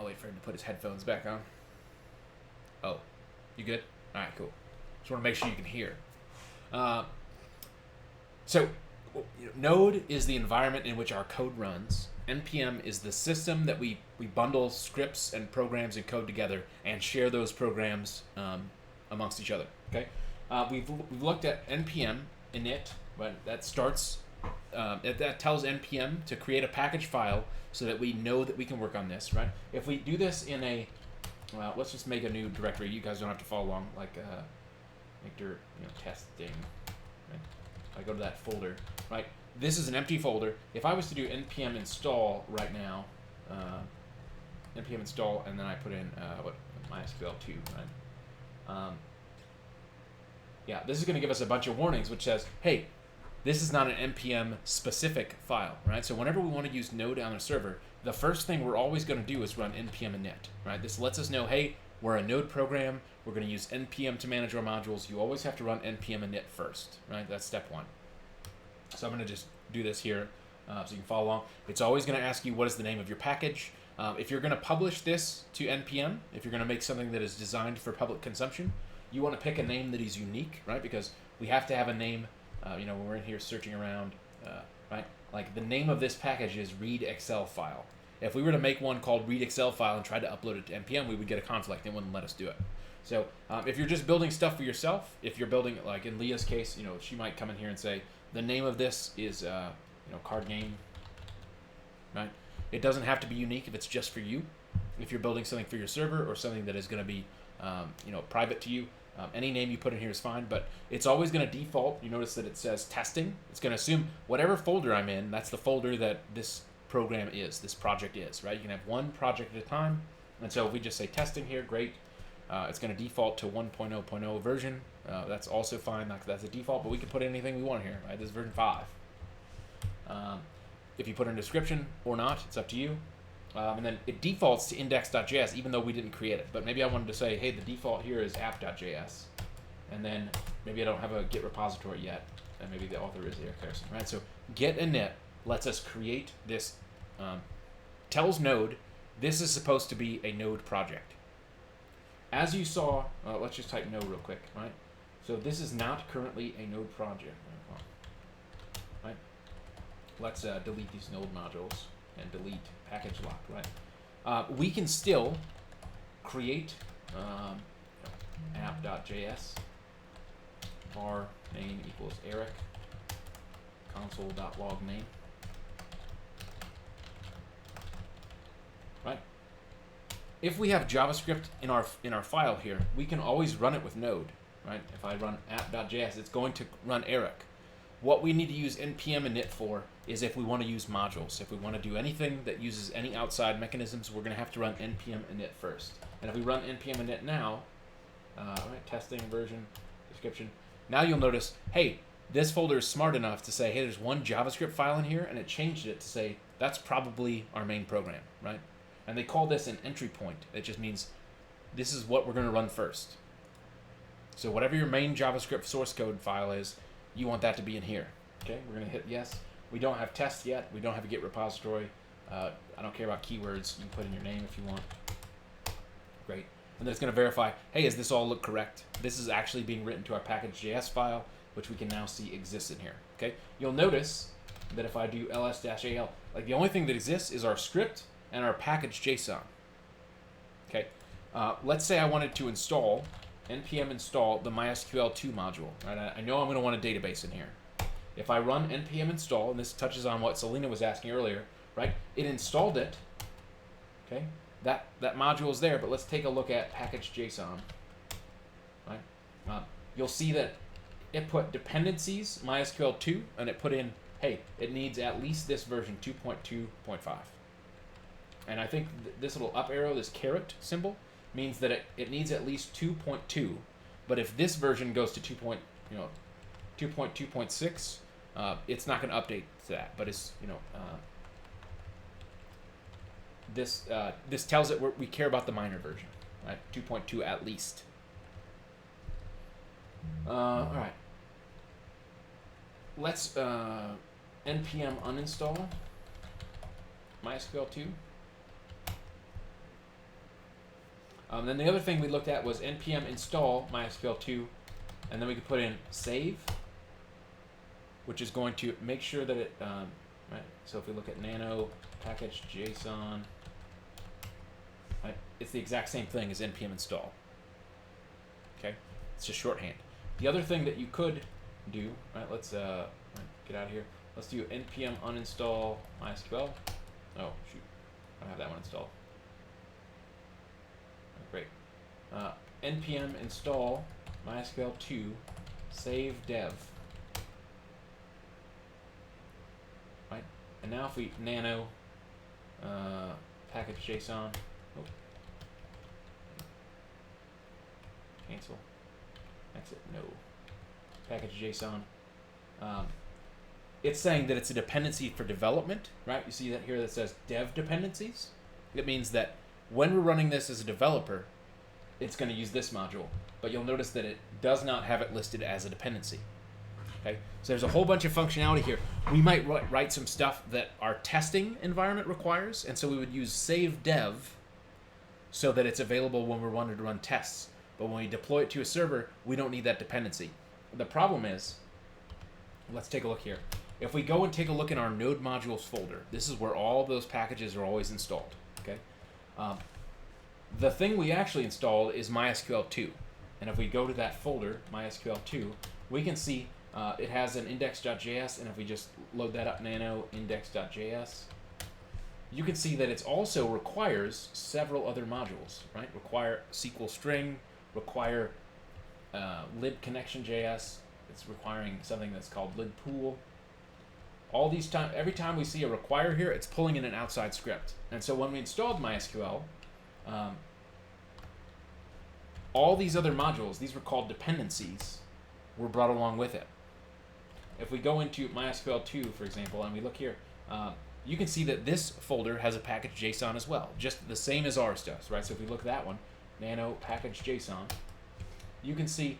wait for him to put his headphones back on. Oh, you good? All right, cool. Just want to make sure you can hear. So Node is the environment in which our code runs. NPM is the system that we bundle scripts and programs and code together and share those programs amongst each other. Okay, we've looked at NPM init, but that starts that tells NPM to create a package file so that we know that we can work on this. Right? If we do this in a let's just make a new directory. You guys don't have to follow along. Like testing. Right? I go to that folder. Right. This is an empty folder. If I was to do npm install right now, npm install, and then I put in MySQL2, right? Yeah, this is going to give us a bunch of warnings, which says, hey, this is not an npm specific file, right? So whenever we want to use Node on a server, the first thing we're always going to do is run npm init, right? This lets us know, hey, we're a Node program. We're going to use npm to manage our modules. You always have to run npm init first, right? That's step 1. So I'm going to just do this here so you can follow along. It's always going to ask you what is the name of your package. If you're going to publish this to NPM, if you're going to make something that is designed for public consumption, you want to pick a name that is unique, right? Because we have to have a name, when we're in here searching around, right? Like the name of this package is read Excel file. If we were to make one called read Excel file and try to upload it to NPM, we would get a conflict. It wouldn't let us do it. So if you're just building stuff for yourself, if you're building, like in Leah's case, she might come in here and say, the name of this is, card game, right? It doesn't have to be unique if it's just for you. If you're building something for your server or something that is going to be, private to you, any name you put in here is fine, but it's always going to default. You notice that it says testing. It's going to assume whatever folder I'm in, that's the folder that this program is, this project is, right? You can have one project at a time. And so if we just say testing here, great. It's going to default to 1.0.0 version. That's also fine. That's a default, but we can put anything we want here, right? This is version 5. If you put in a description or not, it's up to you. And then it defaults to index.js, even though we didn't create it. But maybe I wanted to say, hey, the default here is app.js. And then maybe I don't have a Git repository yet. And maybe the author is Eric Harrison, right? So get init lets us create this, tells Node this is supposed to be a Node project. as you saw, let's just type no real quick, right? So this is not currently a node project, right? Let's delete these node modules and delete package lock, right? We can still create app.js, var name equals Eric, console.log name, right? If we have JavaScript in our file here, we can always run it with Node, right? If I run app.js, it's going to run Eric. What we need to use npm init for is if we want to use modules. If we want to do anything that uses any outside mechanisms, we're going to have to run npm init first. And if we run npm init now, right, testing, version, description, now you'll notice, hey, this folder is smart enough to say, hey, there's one JavaScript file in here, and it changed it to say, that's probably our main program, right? And they call this an entry point. It just means this is what we're going to run first. So whatever your main JavaScript source code file is, you want that to be in here. Okay, we're going to hit yes. We don't have tests yet. We don't have a Git repository. I don't care about keywords. You can put in your name if you want. Great. And then it's going to verify, hey, does this all look correct? This is actually being written to our package.js file, which we can now see exists in here. Okay, you'll notice that if I do ls-al, like the only thing that exists is our script and our package.json. Okay, let's say I wanted to install npm install the MySQL2 module. Right? I know I'm going to want a database in here. If I run npm install, and this touches on what Selena was asking earlier, right? It installed it. Okay, that module is there, but let's take a look at package.json. Right? You'll see that it put dependencies MySQL2, and it put in, hey, it needs at least this version 2.2.5. And I think this little up arrow, this caret symbol, means that it needs at least 2.2. But if this version goes to 2.2.6, it's not going to update to that. But it's this tells it we care about the minor version, right? 2.2 at least. All right. Let's npm uninstall MySQL2. Then the other thing we looked at was npm install MySQL2, and then we could put in save, which is going to make sure that it, right? So if we look at nano package JSON, right? It's the exact same thing as npm install. Okay, it's just shorthand. The other thing that you could do, right? Let's get out of here. Let's do npm uninstall MySQL. Oh shoot, I don't have that one installed. Great. Npm install MySQL2 save dev. Right? And now if we nano package JSON, cancel, exit, no, package JSON. It's saying that it's a dependency for development, right? You see that here that says dev dependencies. It means that when we're running this as a developer, it's going to use this module, but you'll notice that it does not have it listed as a dependency. Okay, so there's a whole bunch of functionality here. We might write some stuff that our testing environment requires, and so we would use save dev so that it's available when we're wanting to run tests. But when we deploy it to a server, we don't need that dependency. The problem is, let's take a look here. If we go and take a look in our node modules folder, this is where all of those packages are always installed. Okay. The thing we actually installed is MySQL2, and if we go to that folder, MySQL2, we can see it has an index.js, and if we just load that up, nano index.js, you can see that it also requires several other modules, right? Require SQL string, require lib connection.js, it's requiring something that's called lib pool. All these every time we see a require here, it's pulling in an outside script. And so when we installed MySQL, all these other modules, these were called dependencies, were brought along with it. If we go into MySQL2, for example, and we look here, you can see that this folder has a package JSON as well, just the same as ours does, right? So if we look at that one, nano package JSON, you can see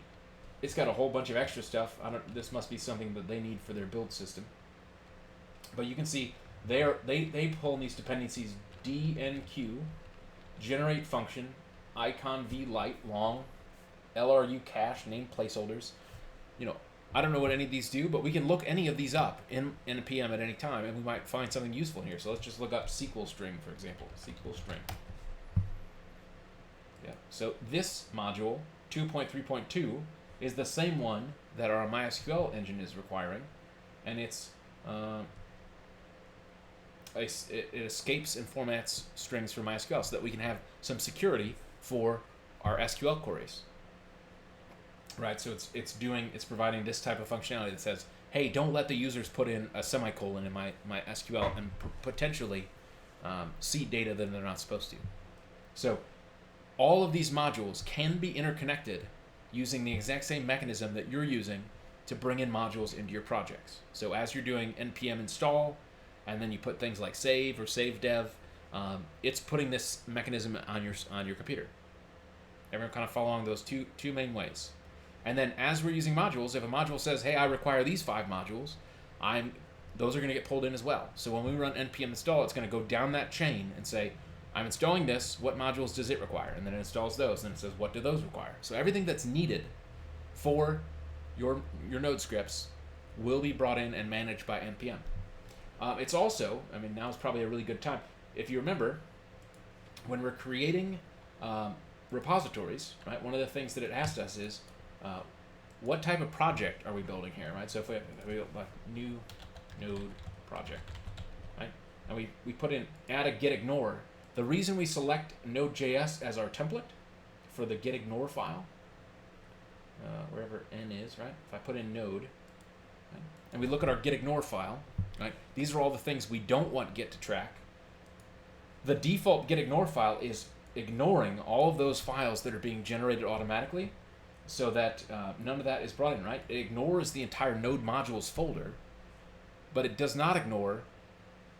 it's got a whole bunch of extra stuff. This must be something that they need for their build system. But you can see they pull in these dependencies DNQ, generate function, icon v light long, LRU cache name placeholders. I don't know what any of these do, but we can look any of these up in npm at any time, and we might find something useful here. So let's just look up SQL string, for example. SQL string. Yeah. So this module 2.3.2 is the same one that our MySQL engine is requiring, and it escapes and formats strings for MySQL so that we can have some security for our SQL queries. Right, so it's providing this type of functionality that says, hey, don't let the users put in a semicolon in my SQL and potentially see data that they're not supposed to. So all of these modules can be interconnected using the exact same mechanism that you're using to bring in modules into your projects. So as you're doing npm install, and then you put things like save or save dev, it's putting this mechanism on your computer. Everyone kind of follow along those two main ways. And then as we're using modules, if a module says, hey, I require these 5 modules, those are going to get pulled in as well. So when we run npm install, it's going to go down that chain and say, I'm installing this, what modules does it require? And then it installs those, and it says, what do those require? So everything that's needed for your node scripts will be brought in and managed by npm. It's also, now is probably a really good time. If you remember, when we're creating repositories, right, one of the things that it asks us is, what type of project are we building here, right? So if we have a new node project, right, and we put in add a getignore. The reason we select NodeJS as our template for the getignore file, wherever n is, right? If I put in node, right, and we look at our getignore file, right? These are all the things we don't want Git to track. The default getignore file is ignoring all of those files that are being generated automatically, so that none of that is brought in, right? It ignores the entire node modules folder, but it does not ignore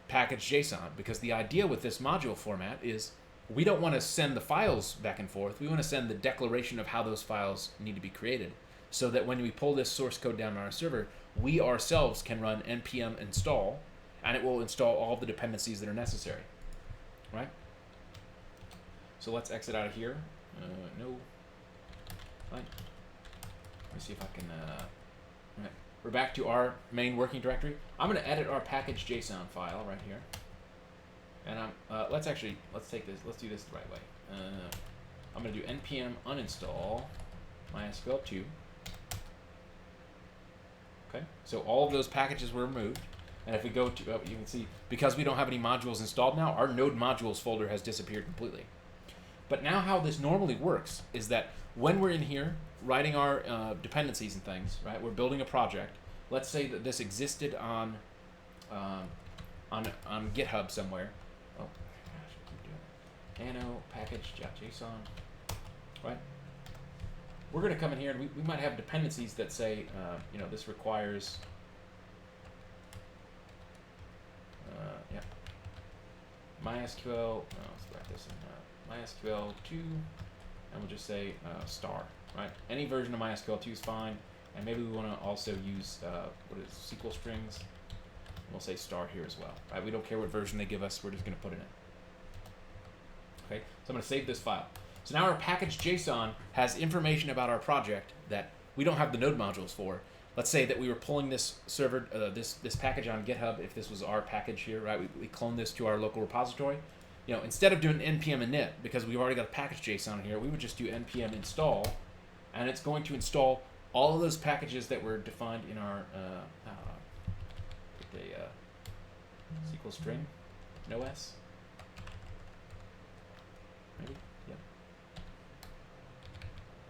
package.json, because the idea with this module format is we don't want to send the files back and forth. We want to send the declaration of how those files need to be created, so that when we pull this source code down on our server, we ourselves can run npm install, and it will install all of the dependencies that are necessary, right? So let's exit out of here. No. Right. Let me see if I can. Right. We're back to our main working directory. I'm going to edit our package.json file right here, and let's take this. Let's do this the right way. I'm going to do npm uninstall MySQL2. Okay. So all of those packages were removed, and if we go to, you can see, because we don't have any modules installed now, our node modules folder has disappeared completely. But now how this normally works is that when we're in here writing our dependencies and things, right, we're building a project. Let's say that this existed on GitHub somewhere. Oh gosh, I keep doing it. Nano package.json, right? We're going to come in here and we might have dependencies that say, this requires, MySQL. Let's write this in. MySQL2, and we'll just say star, right? Any version of MySQL2 is fine, and maybe we want to also use SQL strings, and we'll say star here as well, right? We don't care what version they give us, we're just going to put it in. Okay, so I'm going to save this file. So now our package.json has information about our project that we don't have the node modules for. Let's say that we were pulling this server, this package on GitHub. If this was our package here, right? We clone this to our local repository. Instead of doing npm init, because we've already got a package.json here, we would just do npm install, and it's going to install all of those packages that were defined in our SQL string, no s, maybe,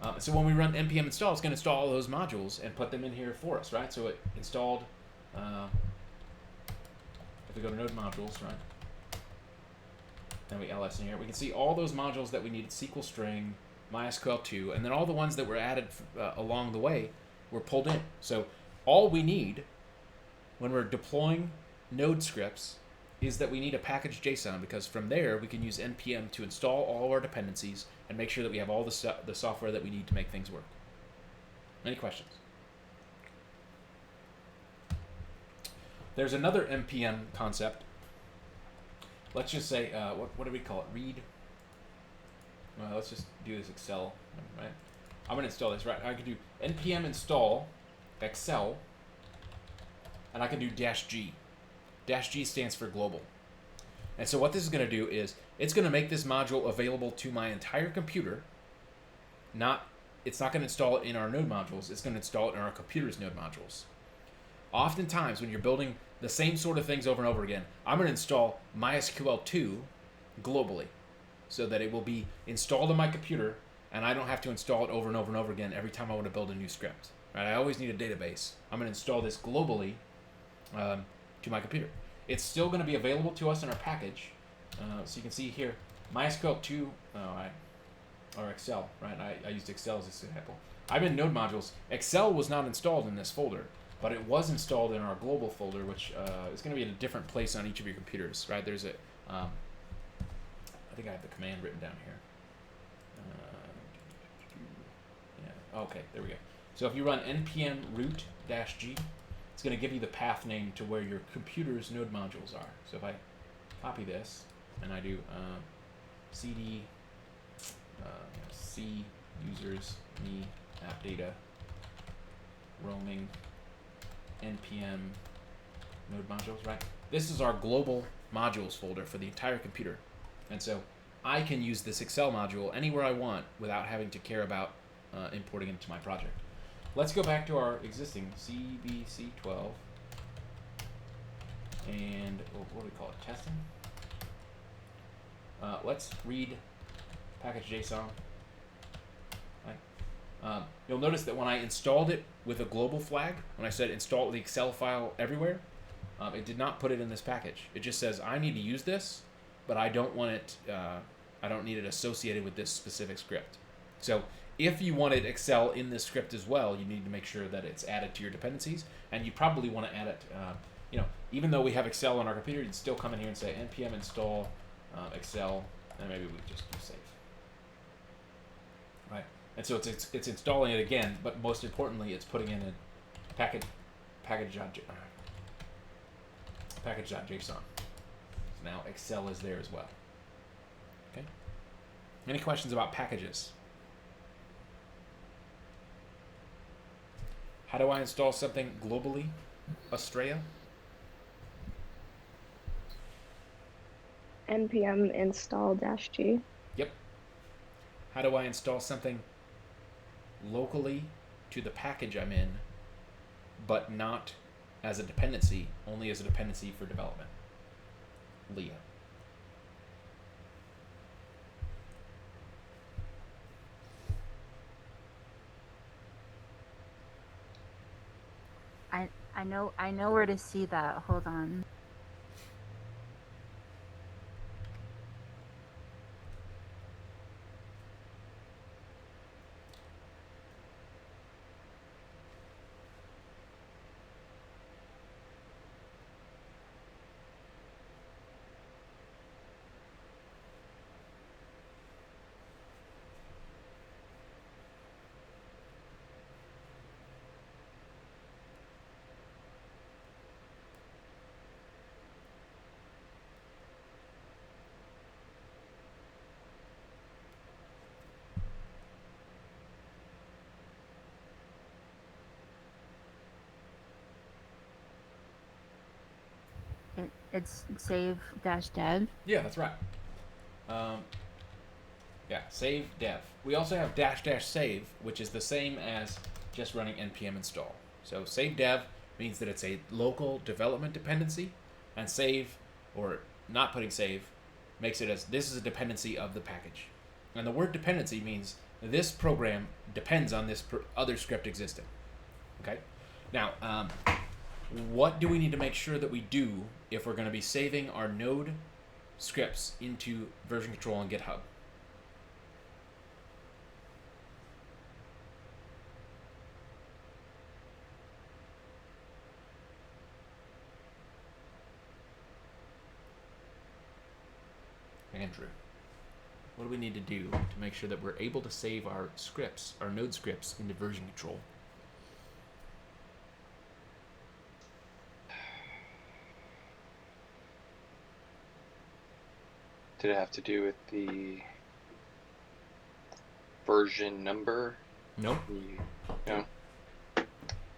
yeah. So when we run npm install, it's going to install all those modules and put them in here for us, right? So it installed, if we go to node modules, right? Then we ls in here. We can see all those modules that we needed: SQL string, MySQL2, and then all the ones that were added along the way were pulled in. So all we need when we're deploying node scripts is that we need a package.json, because from there we can use npm to install all of our dependencies and make sure that we have all the software that we need to make things work. Any questions? There's another npm concept. Let's just say, what do we call it? Read. well, let's just do this Excel, right? I'm gonna install this, right? I can do npm install Excel, and I can do -G. -G stands for global. And so what this is gonna do is it's gonna make this module available to my entire computer. It's not gonna install it in our node modules. It's gonna install it in our computer's node modules. Oftentimes, when you're building the same sort of things over and over again, I'm gonna install MySQL2 globally, so that it will be installed on my computer, and I don't have to install it over and over and over again every time I want to build a new script. Right? I always need a database. I'm going to install this globally to my computer. It's still going to be available to us in our package. So you can see here, MySQL2, or Excel, right? I used Excel as an example. I'm in Node modules. Excel was not installed in this folder, but it was installed in our global folder, which is going to be in a different place on each of your computers, right? There's a I think I have the command written down here. Yeah. Okay, there we go. So if you run npm root -g, it's going to give you the path name to where your computer's node modules are. So if I copy this and I do cd c users me app data roaming npm node modules, right? This is our global modules folder for the entire computer. And so I can use this Excel module anywhere I want without having to care about importing it into my project. Let's go back to our existing CBC 12 and what do we call it? Testing? Let's read package.json. Right. You'll notice that when I installed it with a global flag, when I said install the Excel file everywhere, it did not put it in this package. It just says I need to use this, but I don't want it. I don't need it associated with this specific script. So if you wanted Excel in this script as well, you need to make sure that it's added to your dependencies, and you probably want to add it. Even though we have Excel on our computer, you'd still come in here and say npm install Excel, and maybe we just do save. Right, and so it's installing it again, but most importantly, it's putting in a package.json. So now Excel is there as well. Okay. Any questions about packages? How do I install something globally? Australia? npm install -g. Yep. How do I install something locally to the package I'm in, but not as a dependency, only as a dependency for development? Leah. I know where to see that. Hold on. It's save-dev. Yeah, that's right. Yeah, save dev. We also have --save, which is the same as just running npm install. So save dev means that it's a local development dependency, and save, or not putting save, makes it as this is a dependency of the package. And the word dependency means this program depends on this other script existing. Okay? Now, what do we need to make sure that we do if we're going to be saving our node scripts into version control and GitHub? Andrew, what do we need to do to make sure that we're able to save our scripts, our node scripts, into version control? Did it have to do with the version number? Nope. No.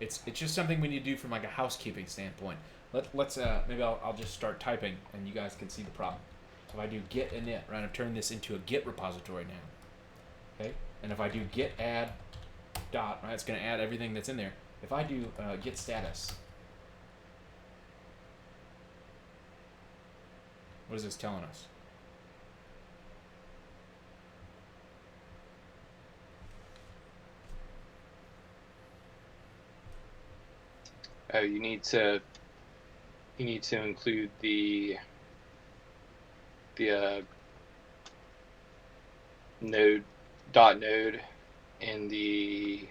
It's just something we need to do from like a housekeeping standpoint. Let's maybe I'll just start typing and you guys can see the problem. So if I do git init, right, I'm turning this into a git repository now. Okay, and if I do git add dot, right, it's going to add everything that's in there. If I do git status, what is this telling us? Oh, you need to include the node in the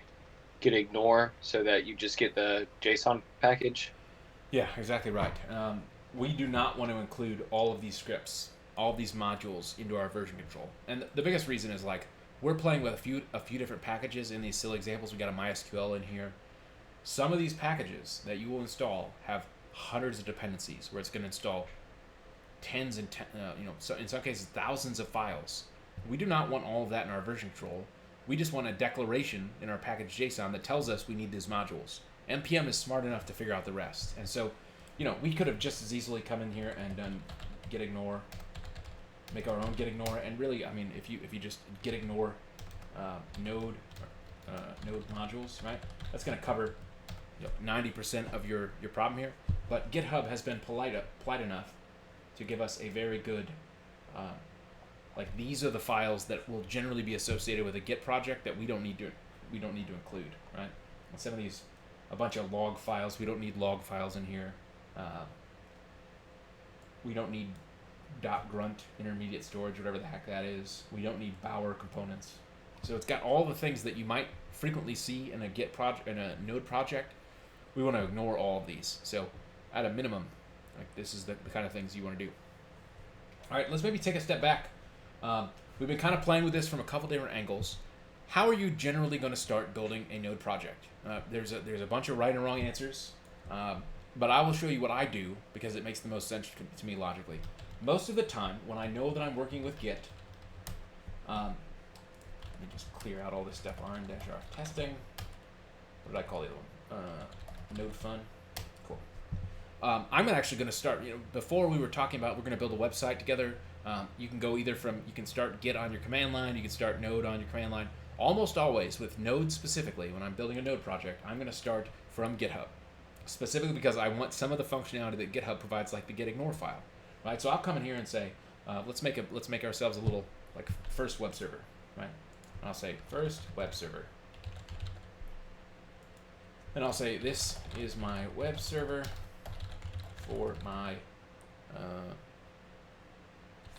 git ignore so that you just get the JSON package. Yeah, exactly right. We do not want to include all of these scripts, all of these modules into our version control. And the biggest reason is like we're playing with a few different packages in these silly examples. We got a MySQL in here. Some of these packages that you will install have hundreds of dependencies where it's going to install tens and so in some cases thousands of files. We do not want all of that in our version control. We just want a declaration in our package JSON that tells us we need these modules. NPM is smart enough to figure out the rest. And so, we could have just as easily come in here and done git ignore, make our own git ignore, and really, I mean, if you just git ignore node modules, right? That's going to cover 90% of your problem here. But GitHub has been polite enough to give us a very good, like these are the files that will generally be associated with a Git project that we don't need to include, right? And some of these, a bunch of log files, we don't need log files in here. We don't need .grunt intermediate storage, whatever the heck that is. We don't need Bower components. So it's got all the things that you might frequently see in a Git project, in a Node project. We want to ignore all of these. So at a minimum, like this is the kind of things you want to do. All right, let's maybe take a step back. We've been kind of playing with this from a couple different angles. How are you generally going to start building a Node project? There's a bunch of right and wrong answers, but I will show you what I do because it makes the most sense to me logically. Most of the time, when I know that I'm working with Git, let me just clear out all this stuff. rn-r testing. What did I call the other one? Node fun. Cool. I'm actually going to start. Before we were talking about we're going to build a website together. You can go either from you can start Git on your command line. You can start Node on your command line. Almost always with Node specifically, when I'm building a Node project, I'm going to start from GitHub, specifically because I want some of the functionality that GitHub provides, like the git ignore file. Right. So I'll come in here and say, let's make ourselves a little like first web server. Right. And I'll say first web server. And I'll say this is my web server for my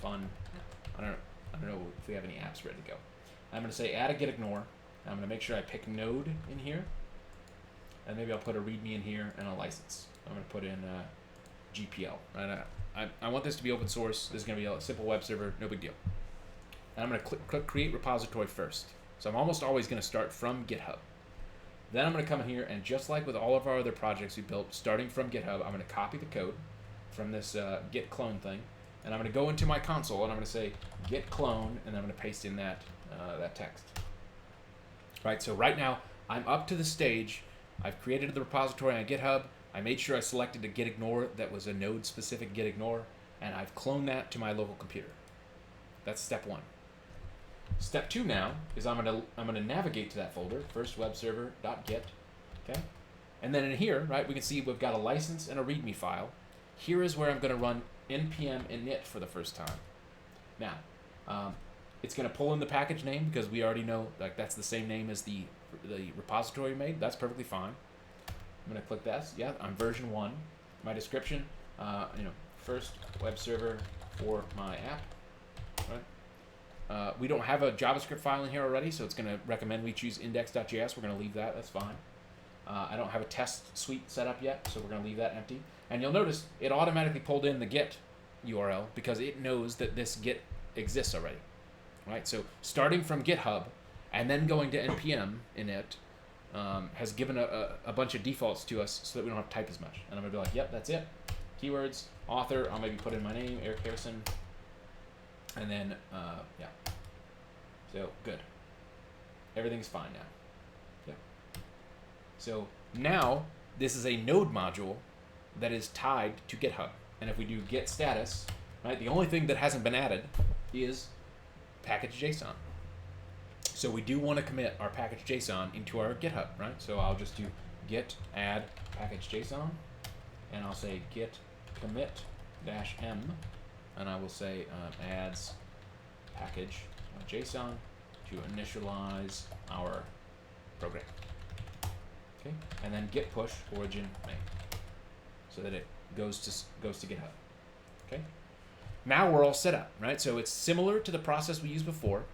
fun. I don't know if we have any apps ready to go. I'm going to say add a git ignore. I'm going to make sure I pick Node in here, and maybe I'll put a README in here and a license. I'm going to put in GPL. Right? I want this to be open source. This is going to be a simple web server, no big deal. And I'm going to click create repository first. So I'm almost always going to start from GitHub. Then I'm going to come in here and just like with all of our other projects we built, starting from GitHub, I'm going to copy the code from this git clone thing, and I'm going to go into my console and I'm going to say git clone, and I'm going to paste in that text. Right. So right now I'm up to the stage. I've created the repository on GitHub. I made sure I selected a git ignore that was a node specific git ignore, and I've cloned that to my local computer. That's step one. Step two now is I'm gonna navigate to that folder, first web server.git, okay? And then in here, right, we can see we've got a license and a README file. Here is where I'm gonna run npm init for the first time. Now, it's gonna pull in the package name because we already know like that's the same name as the repository we made. That's perfectly fine. I'm gonna click this. Yeah, I'm version 1. My description, first web server for my app, right? We don't have a JavaScript file in here already, so it's going to recommend we choose index.js. We're going to leave that. That's fine. I don't have a test suite set up yet, so we're going to leave that empty. And you'll notice it automatically pulled in the Git URL because it knows that this Git exists already. Right? So starting from GitHub and then going to npm init has given a bunch of defaults to us so that we don't have to type as much. And I'm going to be like, yep, that's it. Keywords, author, I'll maybe put in my name, Eric Harrison. And then, yeah. So, good. everything's fine now. Yep. So now this is a node module that is tied to GitHub. And if we do git status, right, the only thing that hasn't been added is package.json. So we do want to commit our package.json into our GitHub, right? So I'll just do git add package.json, and I'll say git commit -m, and I will say adds package.json to initialize our program. Okay, and then git push origin main, so that it goes to GitHub. Okay, now we're all set up, right? So it's similar to the process we used before,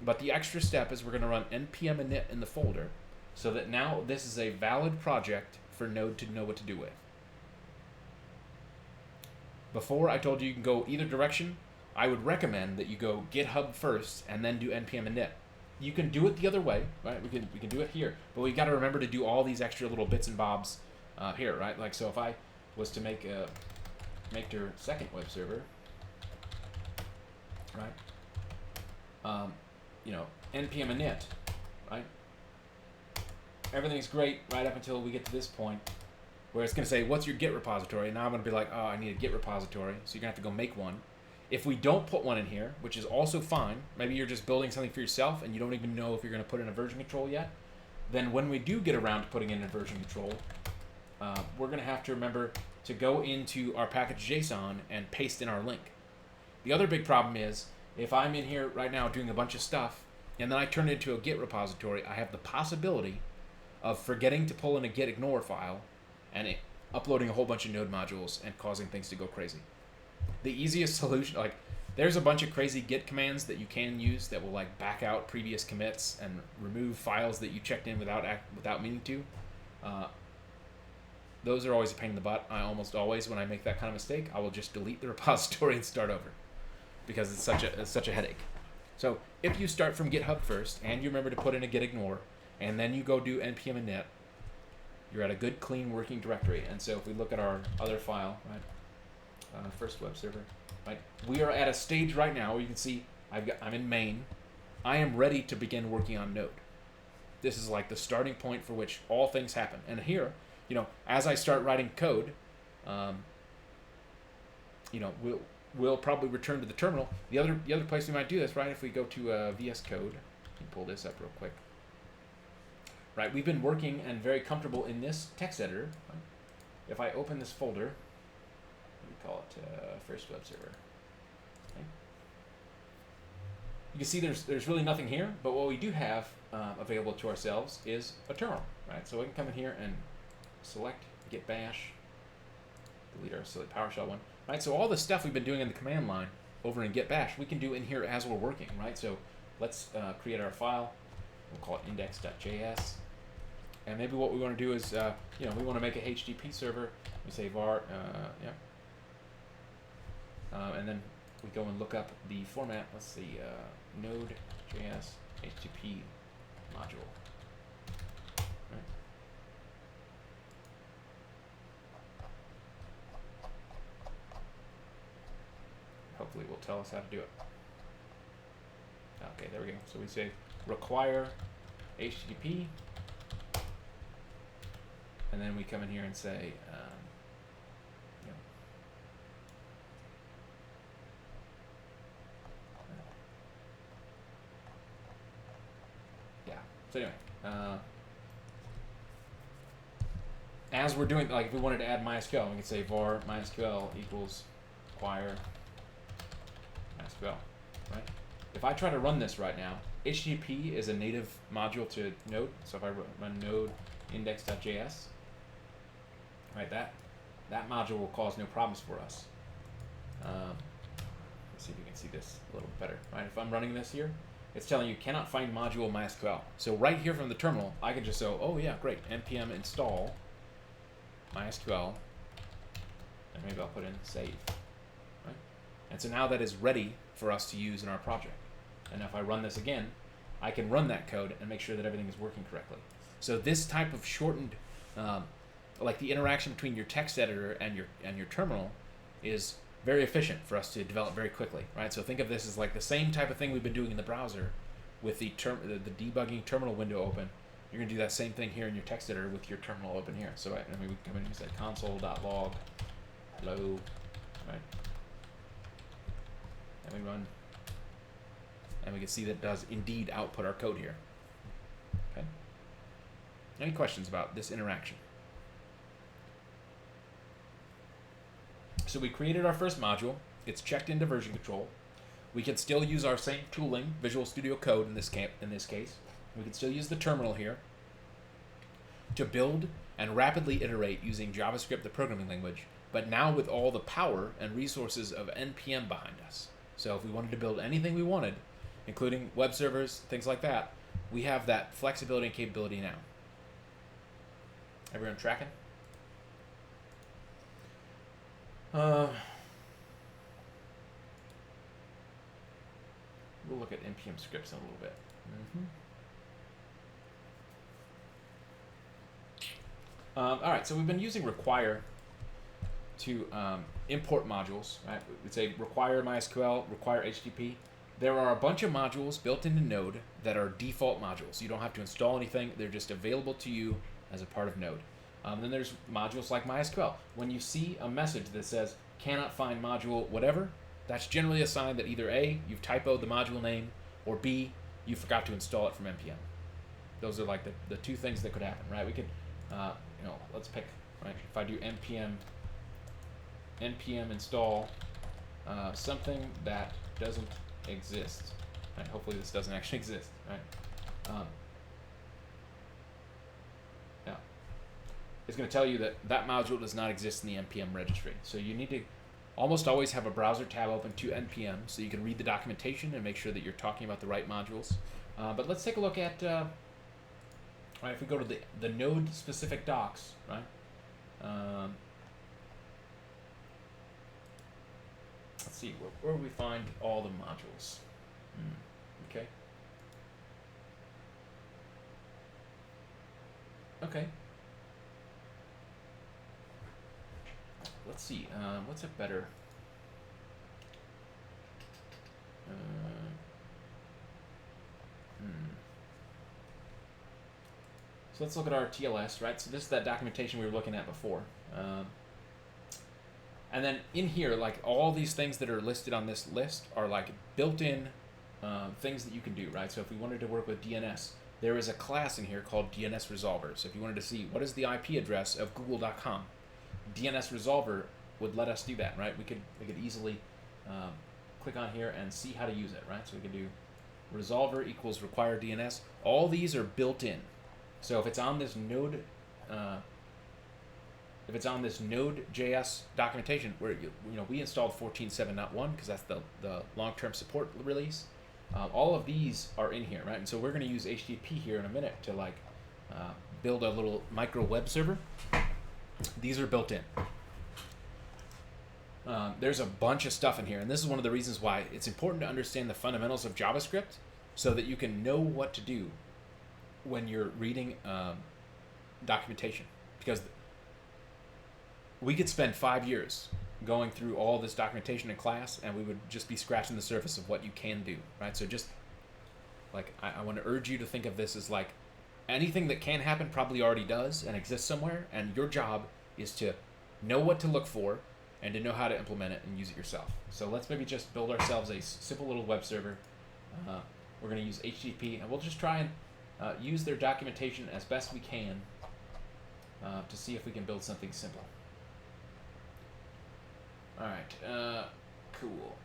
but the extra step is we're going to run npm init in the folder, so that now this is a valid project for Node to know what to do with. Before, I told you can go either direction. I would recommend that you go GitHub first and then do npm init. You can do it the other way, right? We can do it here, but we got to remember to do all these extra little bits and bobs here, right? Like, so if I was to make their second web server, right? Npm init, right? Everything's great right up until we get to this point where it's going to say, what's your Git repository? And now I'm going to be like, oh, I need a Git repository. So you're going to have to go make one. If we don't put one in here, which is also fine, maybe you're just building something for yourself and you don't even know if you're going to put in a version control yet, then when we do get around to putting in a version control, we're going to have to remember to go into our package.json and paste in our link. The other big problem is, if I'm in here right now doing a bunch of stuff, and then I turn it into a Git repository, I have the possibility of forgetting to pull in a git ignore file and uploading a whole bunch of node modules and causing things to go crazy. The easiest solution, like, there's a bunch of crazy git commands that you can use that will like back out previous commits and remove files that you checked in without meaning to. Those are always a pain in the butt. I almost always, when I make that kind of mistake, I will just delete the repository and start over, because it's such a headache. So if you start from GitHub first and you remember to put in a git ignore, and then you go do npm init, you're at a good clean working directory. And so if we look at our other file, right, first web server, right, we are at a stage right now where you can see I'm in main. I am ready to begin working on Node. This is like the starting point for which all things happen. And here, as I start writing code, we'll probably return to the terminal. The other place we might do this, right, if we go to VS Code, let me pull this up real quick. Right, we've been working and very comfortable in this text editor. Right? If I open this folder, we call it first web server. Okay. You can see there's really nothing here, but what we do have available to ourselves is a terminal, right? So we can come in here and select git bash, delete our silly PowerShell one, right? So all the stuff we've been doing in the command line over in git bash, we can do in here as we're working, right? So let's create our file. We'll call it index.js. And maybe what we want to do is, we want to make a HTTP server. We say var, and then we go and look up the format. Let's see, NodeJS HTTP module. Right. Hopefully it will tell us how to do it. Okay, there we go. So we say require HTTP, and then we come in here and say, so anyway, as we're doing, like if we wanted to add MySQL, we could say var MySQL equals require MySQL, right? If I try to run this right now, HTTP is a native module to Node. So if I run node index.js, right, that module will cause no problems for us. Let's see if you can see this a little better, right? If I'm running this here, it's telling you cannot find module MySQL. So right here from the terminal, I can just say, oh yeah, great, npm install MySQL, and maybe I'll put in save, right? And so now that is ready for us to use in our project. And if I run this again, I can run that code and make sure that everything is working correctly. So this type of shortened, like the interaction between your text editor and your terminal, is very efficient for us to develop very quickly, right? So think of this as like the same type of thing we've been doing in the browser, with the debugging terminal window open, you're going to do that same thing here in your text editor with your terminal open here. So we come in and say console.log hello, right? And we run, and we can see that it does indeed output our code here. Okay. Any questions about this interaction? So we created our first module. It's checked into version control. We can still use our same tooling, Visual Studio Code in this case. We can still use the terminal here to build and rapidly iterate using JavaScript, the programming language, but now with all the power and resources of NPM behind us. So if we wanted to build anything we wanted, including web servers, things like that, we have that flexibility and capability now. Everyone tracking? We'll look at NPM scripts in a little bit. All right, so we've been using require to import modules, right? We'd say require MySQL, require HTTP. There are a bunch of modules built into Node that are default modules. You don't have to install anything. They're just available to you as a part of Node. Then there's modules like MySQL. When you see a message that says cannot find module whatever, that's generally a sign that either A, you've typoed the module name, or B, you forgot to install it from NPM. Those are like the two things that could happen, right? We could, let's pick, right? If I do npm install something that doesn't exist, right? Hopefully this doesn't actually exist, right? It's going to tell you that that module does not exist in the npm registry. So you need to almost always have a browser tab open to npm so you can read the documentation and make sure that you're talking about the right modules. But let's take a look at, right, if we go to the node specific docs, right? Let's see, where we find all the modules. Okay. Okay. Let's see, what's a better... So let's look at our TLS, right? So this is that documentation we were looking at before. And then in here, like all these things that are listed on this list are like built-in things that you can do, right? So if we wanted to work with DNS, there is a class in here called DNS Resolver. So if you wanted to see what is the IP address of google.com, DNS Resolver would let us do that, right? We could easily click on here and see how to use it, right? So we could do resolver equals require DNS. All these are built in. So if it's on this Node, if it's on this NodeJS documentation, where we installed 14.7.1 because that's the long-term support release. All of these are in here, right? And so we're going to use HTTP here in a minute to build a little micro web server. These are built in. There's a bunch of stuff in here, and this is one of the reasons why it's important to understand the fundamentals of JavaScript so that you can know what to do when you're reading documentation. Because we could spend 5 years going through all this documentation in class, and we would just be scratching the surface of what you can do, right? So just, I want to urge you to think of this as anything that can happen probably already does and exists somewhere, and your job is to know what to look for and to know how to implement it and use it yourself. So let's maybe just build ourselves a simple little web server. We're going to use HTTP, and we'll just try and use their documentation as best we can to see if we can build something simple. All right, cool.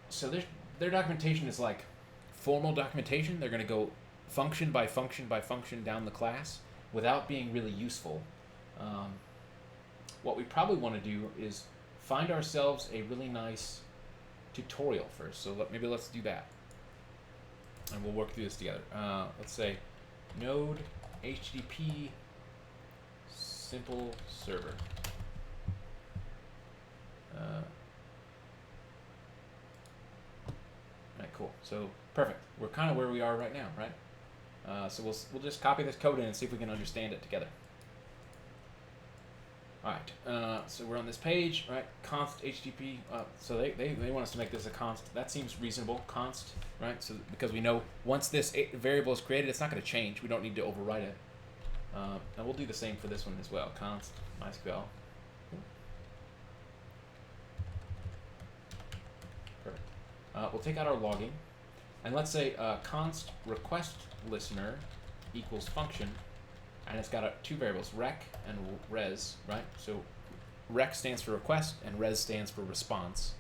So their documentation is like formal documentation. They're going to go function by function by function down the class without being really useful. What we probably want to do is find ourselves a really nice tutorial first. So maybe let's do that, and we'll work through this together. Let's say node HTTP simple server. Right, cool. So perfect. We're kind of where we are right now, right? So we'll just copy this code in and see if we can understand it together. All right, so we're on this page, right? Const HTTP. So they want us to make this a const. That seems reasonable. Const, right? So because we know once this variable is created, it's not going to change. We don't need to overwrite it. And we'll do the same for this one as well. Const MySQL. Perfect. We'll take out our logging, and let's say const request listener equals function. And it's got two variables, rec and res, right? So rec stands for request and res stands for response,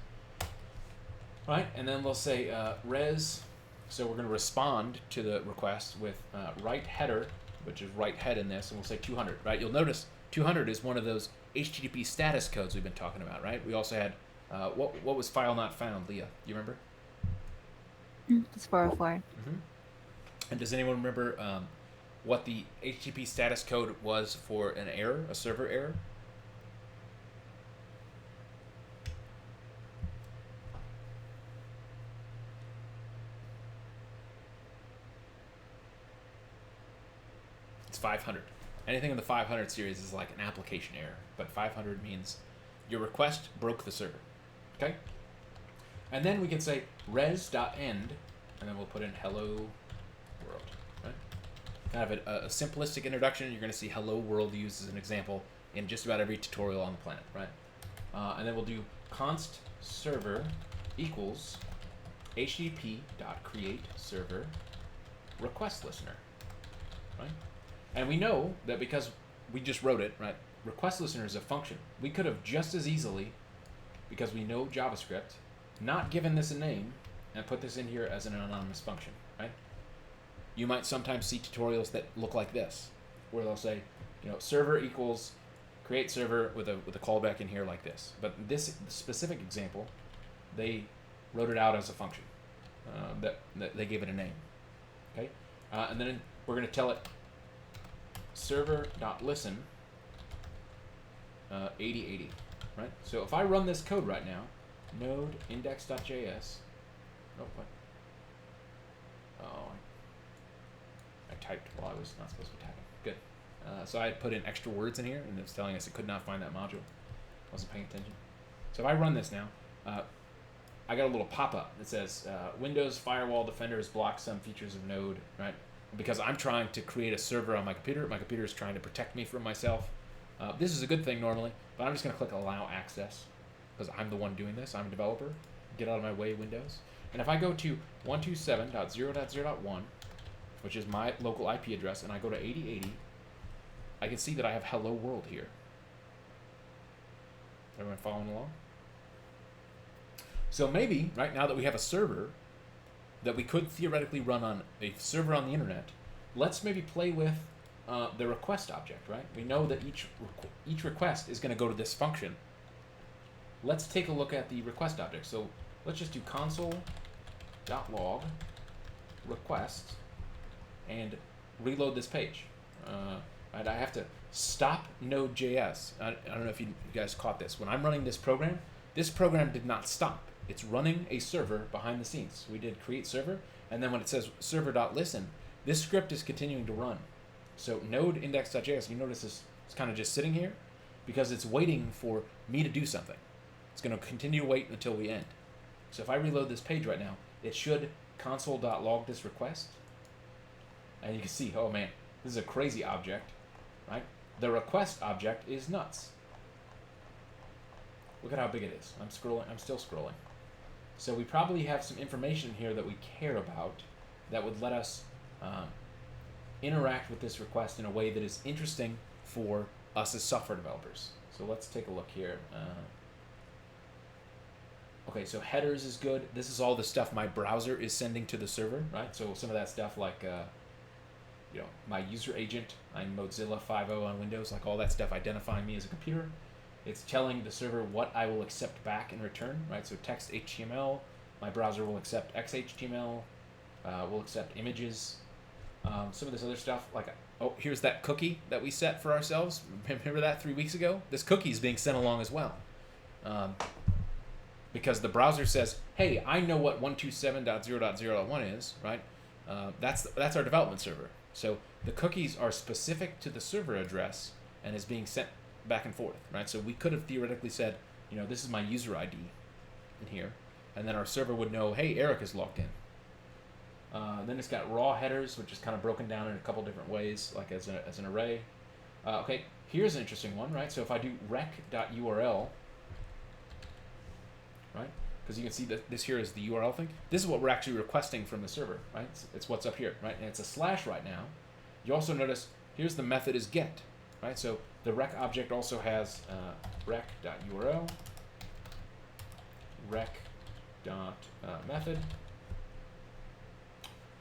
right? And then we'll say res, so we're going to respond to the request with write header, which is write head in this, and we'll say 200, right? You'll notice 200 is one of those HTTP status codes we've been talking about, right? We also had, what was file not found, Leah? You remember? It's 404. Mm-hmm. And does anyone remember what the HTTP status code was for an error, a server error? It's 500. Anything in the 500 series is like an application error, but 500 means your request broke the server. Okay? And then we can say res.end, and then we'll put in hello world. Right? Kind of a simplistic introduction. You're going to see hello world used as an example in just about every tutorial on the planet, right? And then we'll do const server equals http.create server request listener, right? And we know that because we just wrote it, right? Request listener is a function. We could have just as easily, because we know JavaScript, not given this a name and put this in here as an anonymous function, right? You might sometimes see tutorials that look like this, where they'll say, server equals create server with a callback in here like this. But this specific example, they wrote it out as a function. That they gave it a name. Okay, and then we're going to tell it server.listen 8080, right? So if I run this code right now, node index.js. Oh, what? Oh, I typed while I was not supposed to be typing. Good. So I put in extra words in here, and it's telling us it could not find that module. Wasn't paying attention. So if I run this now, I got a little pop-up that says Windows Firewall Defender has blocked some features of Node, right? Because I'm trying to create a server on my computer. My computer is trying to protect me from myself. This is a good thing normally, but I'm just going to click Allow Access because I'm the one doing this. I'm a developer. Get out of my way, Windows. And if I go to 127.0.0.1, which is my local IP address, and I go to 8080, I can see that I have hello world here. Everyone following along? So maybe, right now that we have a server that we could theoretically run on a server on the internet, let's maybe play with the request object, right? We know that each request is going to go to this function. Let's take a look at the request object. So let's just do console.log request and reload this page. Right, I have to stop Node.js. I don't know if you guys caught this. When I'm running this program did not stop. It's running a server behind the scenes. We did create server, and then when it says server.listen, this script is continuing to run. So node index.js, you notice it's kind of just sitting here because it's waiting for me to do something. It's going to continue to wait until we end. So if I reload this page right now, it should console.log this request. And you can see, oh man, this is a crazy object, right? The request object is nuts. Look at how big it is. I'm still scrolling. So we probably have some information here that we care about that would let us interact with this request in a way that is interesting for us as software developers. So let's take a look here. Okay, so headers is good. This is all the stuff my browser is sending to the server, right? So some of that stuff like, my user agent, I'm Mozilla 5.0 on Windows, like all that stuff identifying me as a computer. It's telling the server what I will accept back in return, right? So text HTML, my browser will accept XHTML, will accept images. Some of this other stuff, like, oh, here's that cookie that we set for ourselves. Remember that 3 weeks ago? This cookie is being sent along as well. Because the browser says, hey, I know what 127.0.0.1 is, right? That's our development server. So the cookies are specific to the server address and is being sent back and forth, right? So we could have theoretically said, this is my user ID in here, and then our server would know, hey, Eric is logged in. Then it's got raw headers, which is kind of broken down in a couple different ways, like as an array. Okay, here's an interesting one, right? So if I do rec.url, right? Because you can see that this here is the URL thing. This is what we're actually requesting from the server, right? It's what's up here, right? And it's a slash right now. You also notice here's the method is get, right? So the rec object also has rec.url, rec.method.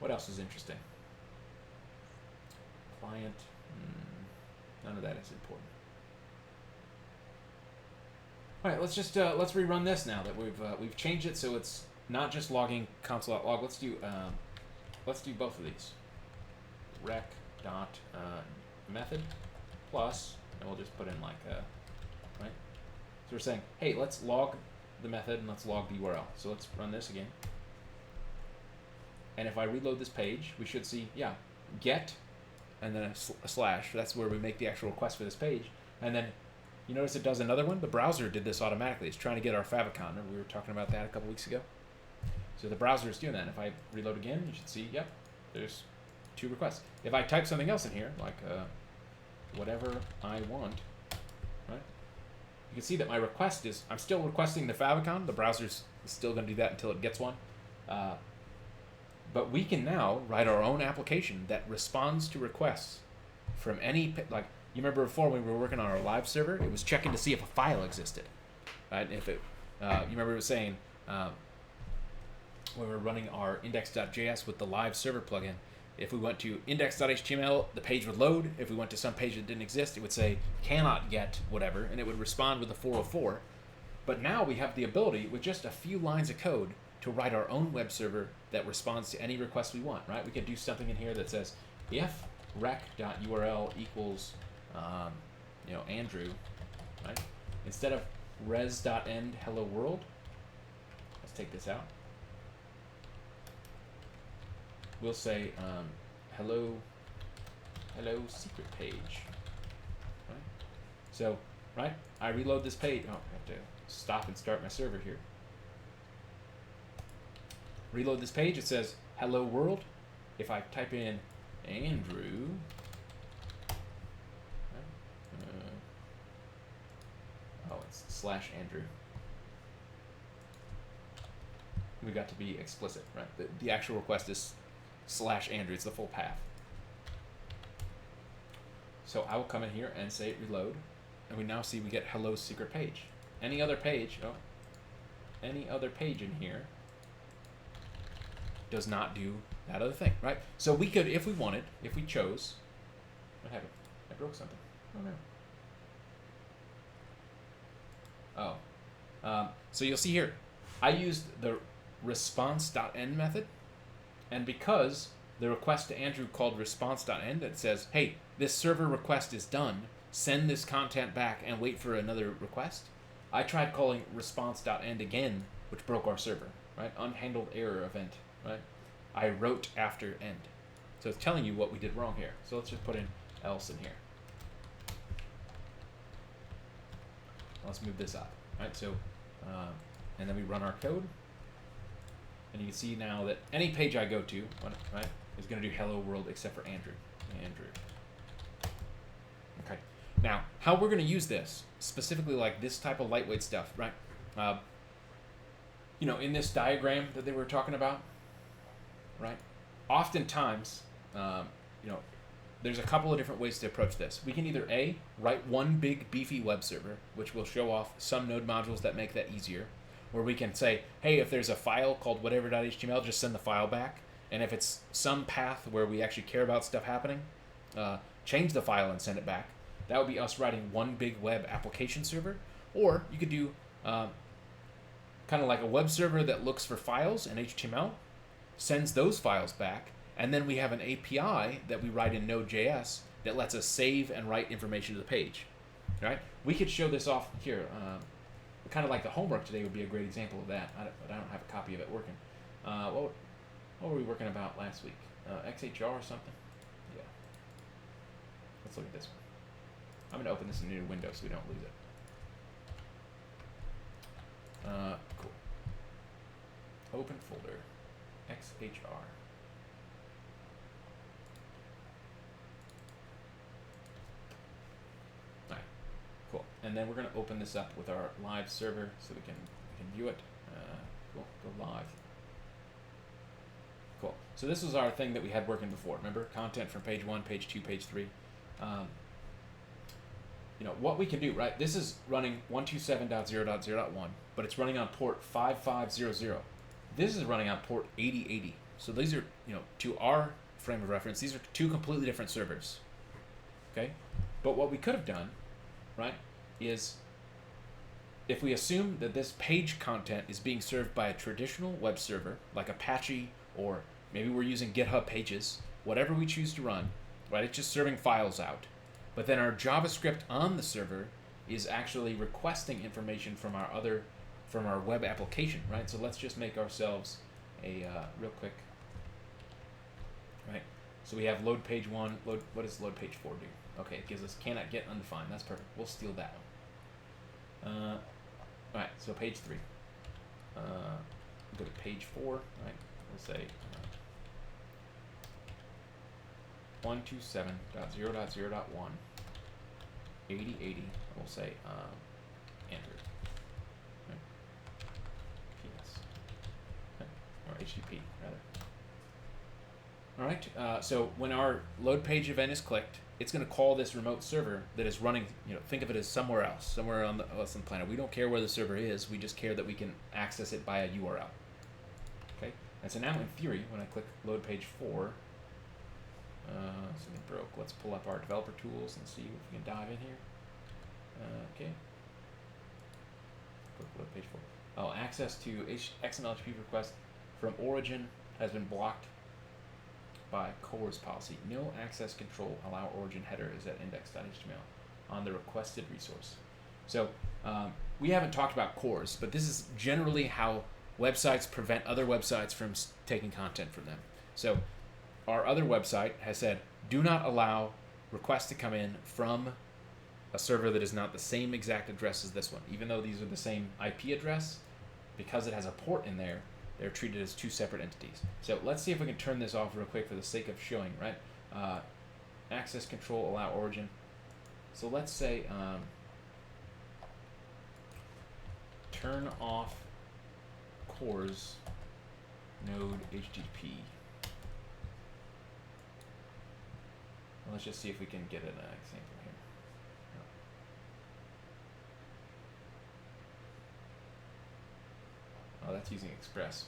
What else is interesting? Client. None of that is important. All right, let's just let's rerun this now that we've changed it so it's not just logging console.log. Let's do both of these. Rec.method plus, and we'll just put in like right. So we're saying, hey, let's log the method and let's log the URL. So let's run this again. And if I reload this page, we should see, get, and then a slash. That's where we make the actual request for this page. And then you notice it does another one. The browser did this automatically. It's trying to get our favicon. Remember we were talking about that a couple weeks ago? So the browser is doing that. And if I reload again, you should see, there's 2 requests. If I type something else in here, like whatever I want, right? You can see that my request is, I'm still requesting the favicon. The browser's still going to do that until it gets one. But we can now write our own application that responds to requests from any, like, you remember before when we were working on our live server, it was checking to see if a file existed, right? If it, you remember it was saying, when we were running our index.js with the live server plugin, if we went to index.html, the page would load. If we went to some page that didn't exist, it would say, cannot get whatever, and it would respond with a 404. But now we have the ability, with just a few lines of code, to write our own web server that responds to any request we want, right? We could do something in here that says, if rec.url equals, Andrew, right? Instead of res.end hello world, let's take this out. We'll say, hello secret page, right? So, right, I reload this page. Oh, I have to stop and start my server here. Reload this page, it says hello world. If I type in Andrew, it's /Andrew. We got to be explicit, right? The actual request is /Andrew, it's the full path. So I will come in here and say reload, and we now see we get hello secret page. Any other page in here does not do that other thing, right? So we could, if we wanted, if we chose, what happened? I broke something. Oh no. So you'll see here, I used the response.end method, and because the request to Andrew called response.end, it says, hey, this server request is done, send this content back and wait for another request. I tried calling response.end again, which broke our server, right? Unhandled error event, right? I wrote after end. So it's telling you what we did wrong here. So let's just put in else in here. Let's move this up, right? So, and then we run our code. And you can see now that any page I go to, right, is going to do hello world except for Andrew. Okay. Now, how we're going to use this, specifically like this type of lightweight stuff, right? In this diagram that they were talking about, right? Oftentimes, there's a couple of different ways to approach this. We can either A, write one big beefy web server, which will show off some node modules that make that easier, where we can say, hey, if there's a file called whatever.html, just send the file back. And if it's some path where we actually care about stuff happening, change the file and send it back. That would be us writing one big web application server. Or you could do kind of like a web server that looks for files in HTML, sends those files back, and then we have an API that we write in Node.js that lets us save and write information to the page. Right? We could show this off here. Kind of like the homework today would be a great example of that, but I don't have a copy of it working. What were we working about last week? XHR or something? Yeah. Let's look at this one. I'm going to open this in a new window so we don't lose it. Cool. Open folder, XHR. Alright, cool. And then we're going to open this up with our live server so we can view it. Cool, go live. Cool. So this was our thing that we had working before. Remember, content from page 1, page 2, page 3. You know, what we can do, right? This is running 127.0.0.1, but it's running on port 5500. This is running on port 8080. So these are, you know, to our frame of reference, these are two completely different servers. Okay? But what we could have done, right, is if we assume that this page content is being served by a traditional web server, like Apache, or maybe we're using GitHub Pages, whatever we choose to run, right, it's just serving files out. But then our JavaScript on the server is actually requesting information from our web application, right? So let's just make ourselves a real quick, right? So we have load page 1. What does load page 4 do? Okay, it gives us cannot get undefined. That's perfect. We'll steal that one. All right, so page 3. Go to page 4. Right, we'll say 127.0.0.1 8080. We'll say enter. Right. PS. Okay. Or HTTP rather. All right. So when our load page event is clicked, it's going to call this remote server that is running. You know, think of it as somewhere else, somewhere on the planet. We don't care where the server is. We just care that we can access it by a URL. Okay. And so now, in theory, when I click load page 4. Something broke. Let's pull up our developer tools and see if we can dive in here. Okay. Click load page 4. Oh, access to XML HTTP request from origin has been blocked by CORS policy. No access control. Allow origin header is at index.html on the requested resource. So we haven't talked about CORS, but this is generally how websites prevent other websites from taking content from them. So our other website has said, do not allow requests to come in from a server that is not the same exact address as this one. Even though these are the same IP address, because it has a port in there, they're treated as two separate entities. So let's see if we can turn this off real quick for the sake of showing, right? Access control, allow origin. So let's say turn off CORS node HTTP. Let's just see if we can get an example here. Oh, that's using Express.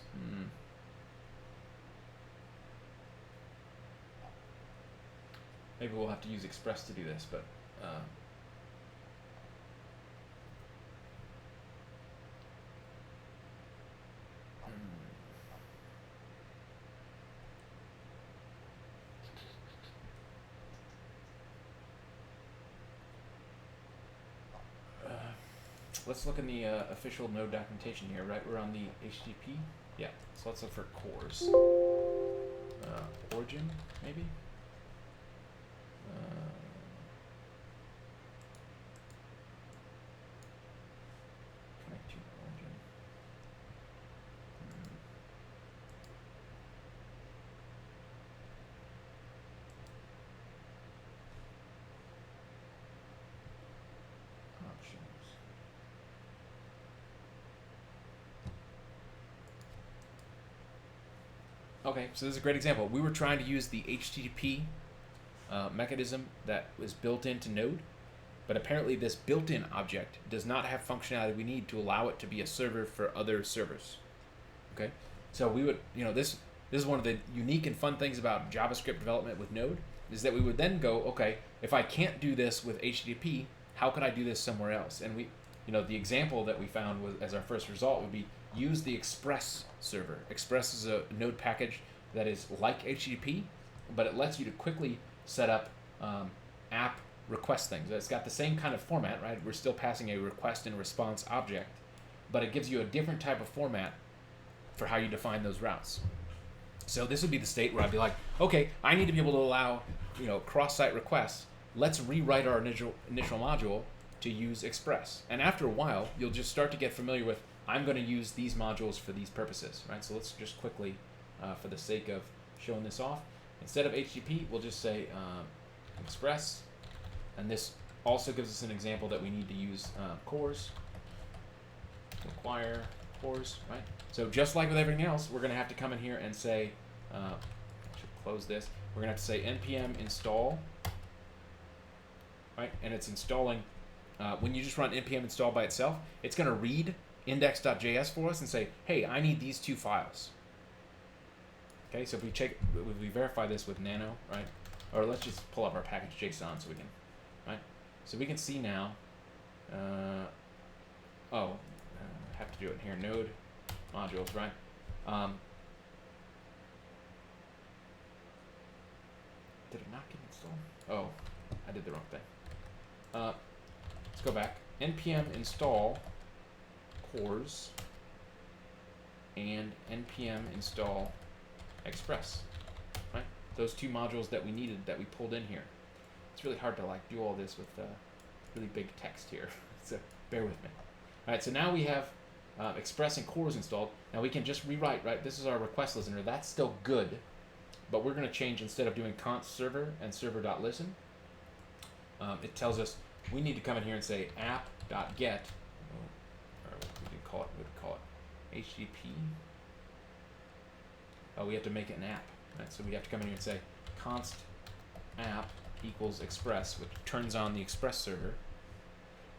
Maybe we'll have to use Express to do this, but let's look in the official node documentation here, right? We're on the HTTP. Yeah, so let's look for CORS. Origin, maybe? Connect to origin. Options. Okay, so this is a great example. We were trying to use the HTTP mechanism that was built into Node, but apparently this built-in object does not have functionality we need to allow it to be a server for other servers. Okay, so we would, you know, this is one of the unique and fun things about JavaScript development with Node, is that we would then go, okay, if I can't do this with HTTP, how could I do this somewhere else? And we, you know, the example that we found was, as our first result would be use the Express server. Express is a Node package that is like HTTP, but it lets you to quickly set up app request things. It's got the same kind of format, right? We're still passing a request and response object, but it gives you a different type of format for how you define those routes. So this would be the state where I'd be like, okay, I need to be able to allow, you know, cross-site requests, let's rewrite our initial module to use Express. And after a while, you'll just start to get familiar with, I'm going to use these modules for these purposes, right? So let's just quickly, for the sake of showing this off, instead of HTTP, we'll just say Express. And this also gives us an example that we need to use cores, require cores, right? So just like with everything else, we're going to have to come in here and say, I should close this, we're going to have to say npm install, right? And it's installing, when you just run npm install by itself, it's going to read index.js for us and say, hey, I need these two files. Okay, so if we verify this with nano, right? Or let's just pull up our package JSON so we can, right? So we can see now, have to do it here, node modules, right? Did it not get installed? Oh, I did the wrong thing. Let's go back. npm install cores and npm install express, right? Those two modules that we needed that we pulled in here. It's really hard to like do all this with really big text here, so bear with me. All right, so now we have Express and cores installed. Now we can just rewrite, right? This is our request listener. That's still good, but we're going to change, instead of doing const server and server.listen, it tells us we need to come in here and say app.get, or we could call it HTTP. Oh, we have to make it an app, right? So we have to come in here and say const app equals express, which turns on the express server.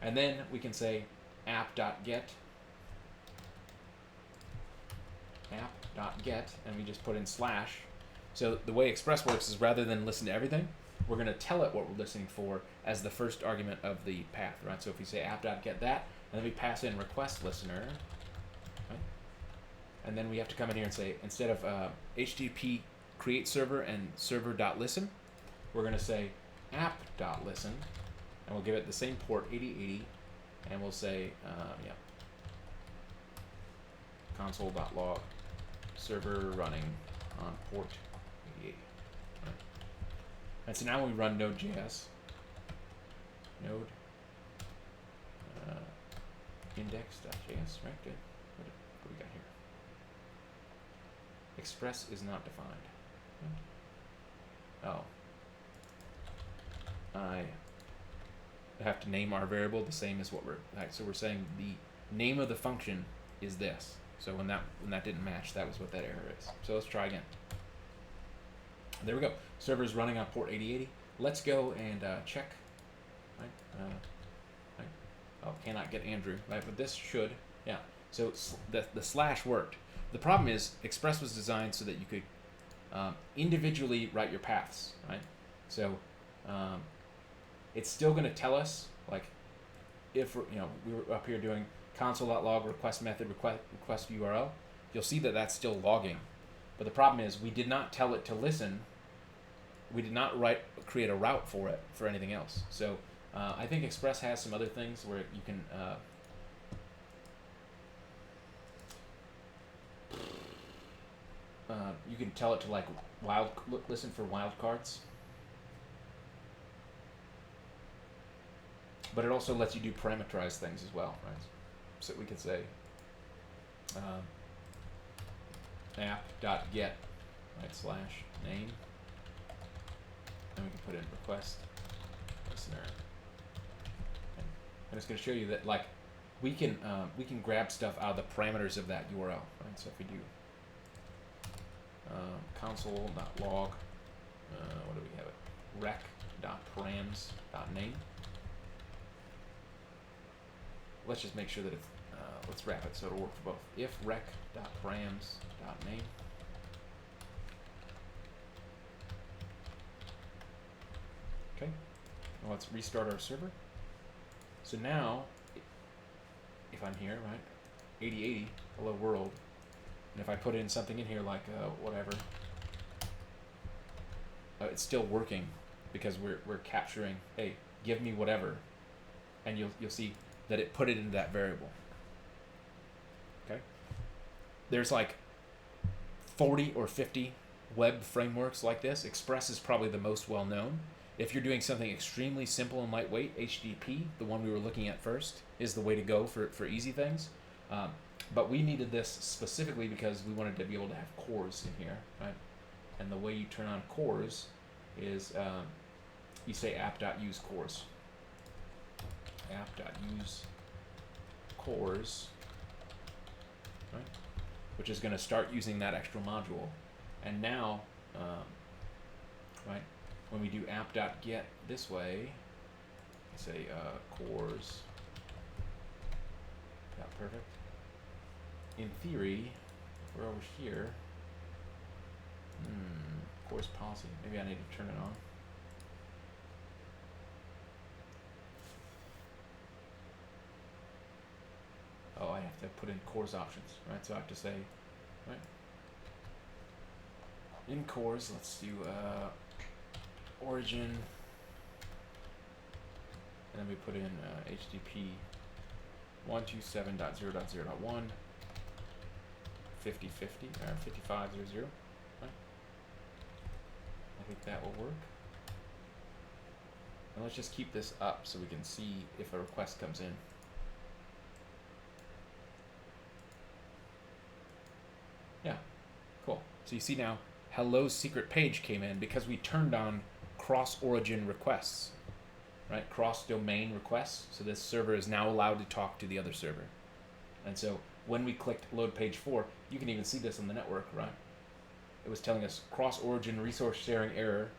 And then we can say app.get, and we just put in slash. So the way express works is, rather than listen to everything, we're going to tell it what we're listening for as the first argument of the path, right? So if we say app.get that, and then we pass in request listener, right? And then we have to come in here and say, instead of HTTP create server and server.listen, we're going to say app.listen, and we'll give it the same port, 8080, and we'll say, console.log server running on port 8080. Right? And so now when we run NodeJS, node index.js, right? Good. What do we got here? Express is not defined. Right? Oh. I have to name our variable the same as what we're, right, so we're saying the name of the function is this. So when that didn't match, that was what that error is. So let's try again. There we go. Server's running on port 8080. Let's go and check. Right? Right? Oh, cannot get Andrew. Right, but this should. Yeah. So the slash worked. The problem is Express was designed so that you could individually write your paths. Right. So it's still going to tell us, like, if we were up here doing console.log request method request URL, you'll see that that's still logging. But the problem is we did not tell it to listen. We did not create a route for it for anything else. So I think Express has some other things where you can tell it to like listen for wildcards. But it also lets you do parameterized things as well, right? So we could say app.get, right, slash name, and we can put in request listener. Okay. And it's going to show you that, like, we can grab stuff out of the parameters of that URL, right? So if we do console.log, what do we have it? rec.params.name. Let's just make sure that it's, let's wrap it so it'll work for both. If rec.params.name. Okay, now let's restart our server. So now, if I'm here, right, 8080, hello world, and if I put in something in here like whatever, it's still working because we're capturing, hey, give me whatever, and you'll see that it put it into that variable. Okay? There's like 40 or 50 web frameworks like this. Express is probably the most well known, if you're doing something extremely simple and lightweight, HTTP, the one we were looking at first, is the way to go for easy things. But we needed this specifically because we wanted to be able to have cores in here, right? And the way you turn on cores is you say app.use cores. App.use cores, right? Which is going to start using that extra module. And now, right, when we do app.get this way, say cores. Yeah, perfect. In theory, if we're over here, course policy. Maybe I need to turn it on. Oh, I have to put in cores options, right? So I have to say, right? In cores, let's do origin, and then we put in HTTP 127.0.0.1 5050 or 5500, right? I think that will work. And let's just keep this up so we can see if a request comes in. Yeah, cool. So you see now, hello secret page came in because we turned on cross-origin requests, right? Cross-domain requests. So this server is now allowed to talk to the other server. And so when we clicked load page 4, you can even see this on the network, right? It was telling us cross-origin resource sharing error,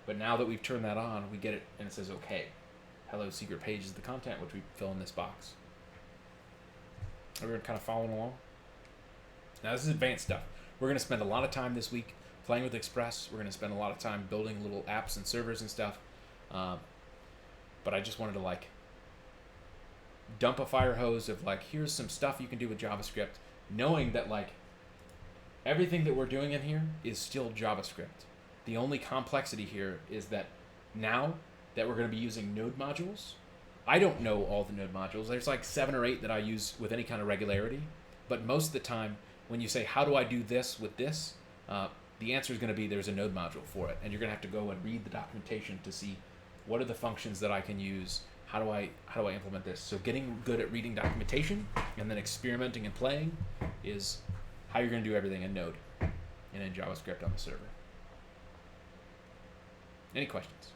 but now that we've turned that on, we get it and it says, okay, hello secret page is the content which we fill in this box. Everyone kind of following along? Now this is advanced stuff. We're going to spend a lot of time this week playing with Express. We're going to spend a lot of time building little apps and servers and stuff. But I just wanted to like dump a fire hose of like, here's some stuff you can do with JavaScript, knowing that like everything that we're doing in here is still JavaScript. The only complexity here is that now that we're going to be using node modules, I don't know all the node modules. There's like 7 or 8 that I use with any kind of regularity. But most of the time, when you say, how do I do this with this? The answer is going to be there's a node module for it. And you're going to have to go and read the documentation to see what are the functions that I can use. How do I implement this? So getting good at reading documentation and then experimenting and playing is how you're going to do everything in Node and in JavaScript on the server. Any questions?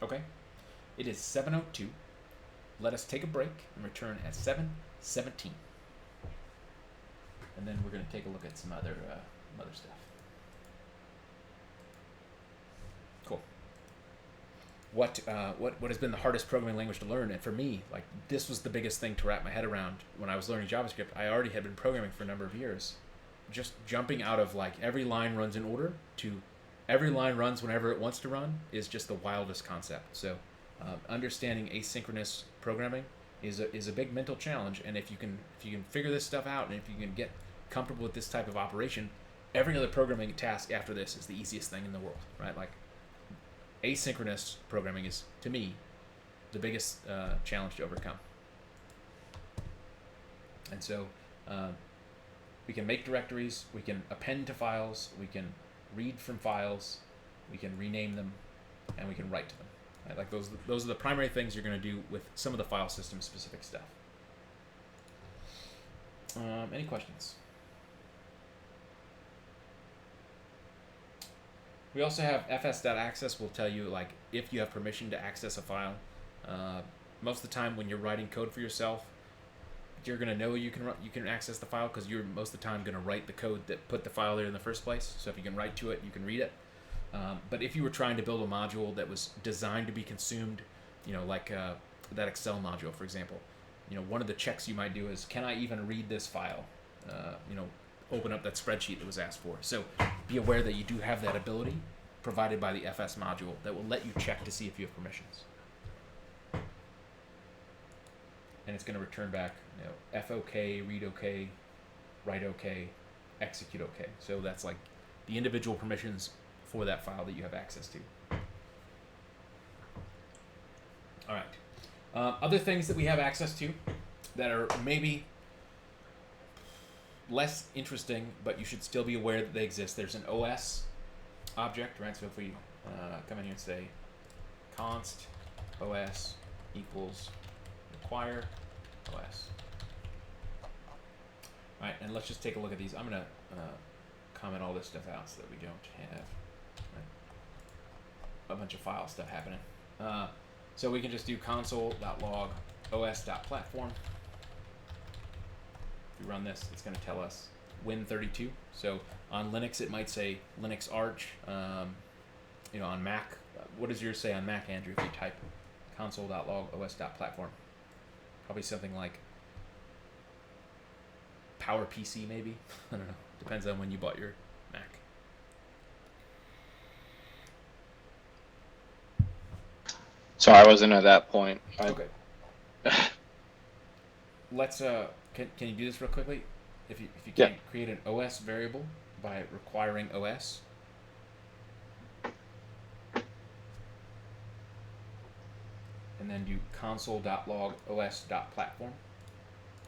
Okay, it is 7:02. Let us take a break and return at 7:17. And then we're going to take a look at some other stuff. Cool. What has been the hardest programming language to learn? And for me, like this was the biggest thing to wrap my head around when I was learning JavaScript. I already had been programming for a number of years. Just jumping out of like every line runs in order to every line runs whenever it wants to run is just the wildest concept. So understanding asynchronous programming is a big mental challenge. And if you can figure this stuff out and if you can get comfortable with this type of operation, every other programming task after this is the easiest thing in the world, right? Like asynchronous programming is, to me, the biggest challenge to overcome. And so we can make directories, we can append to files, we can read from files, we can rename them, and we can write to them. Right? Like those are the primary things you're going to do with some of the file system specific stuff. Any questions? We also have fs.access will tell you like if you have permission to access a file. Most of the time when you're writing code for yourself, you're going to know you can access the file because you're most of the time going to write the code that put the file there in the first place. So if you can write to it, you can read it. But if you were trying to build a module that was designed to be consumed, like that Excel module, for example, one of the checks you might do is, can I even read this file? Open up that spreadsheet that was asked for. So be aware that you do have that ability provided by the FS module that will let you check to see if you have permissions. And it's going to return back, FOK, read OK, write OK, execute OK. So that's like the individual permissions for that file that you have access to. All right. Other things that we have access to that are maybe less interesting, but you should still be aware that they exist. There's an OS object, right? So if we come in here and say const OS equals require OS. All right, and let's just take a look at these. I'm going to comment all this stuff out so that we don't have a bunch of file stuff happening. So we can just do console.log os.platform. If we run this, it's going to tell us Win32. So on Linux, it might say Linux Arch. On Mac, what does yours say on Mac, Andrew? If you type console.log os.platform, probably something like PowerPC, maybe. I don't know. Depends on when you bought your Mac. So I wasn't at that point. Okay. Let's can you do this real quickly? If you can create an OS variable by requiring OS. And then do console.log os.platform.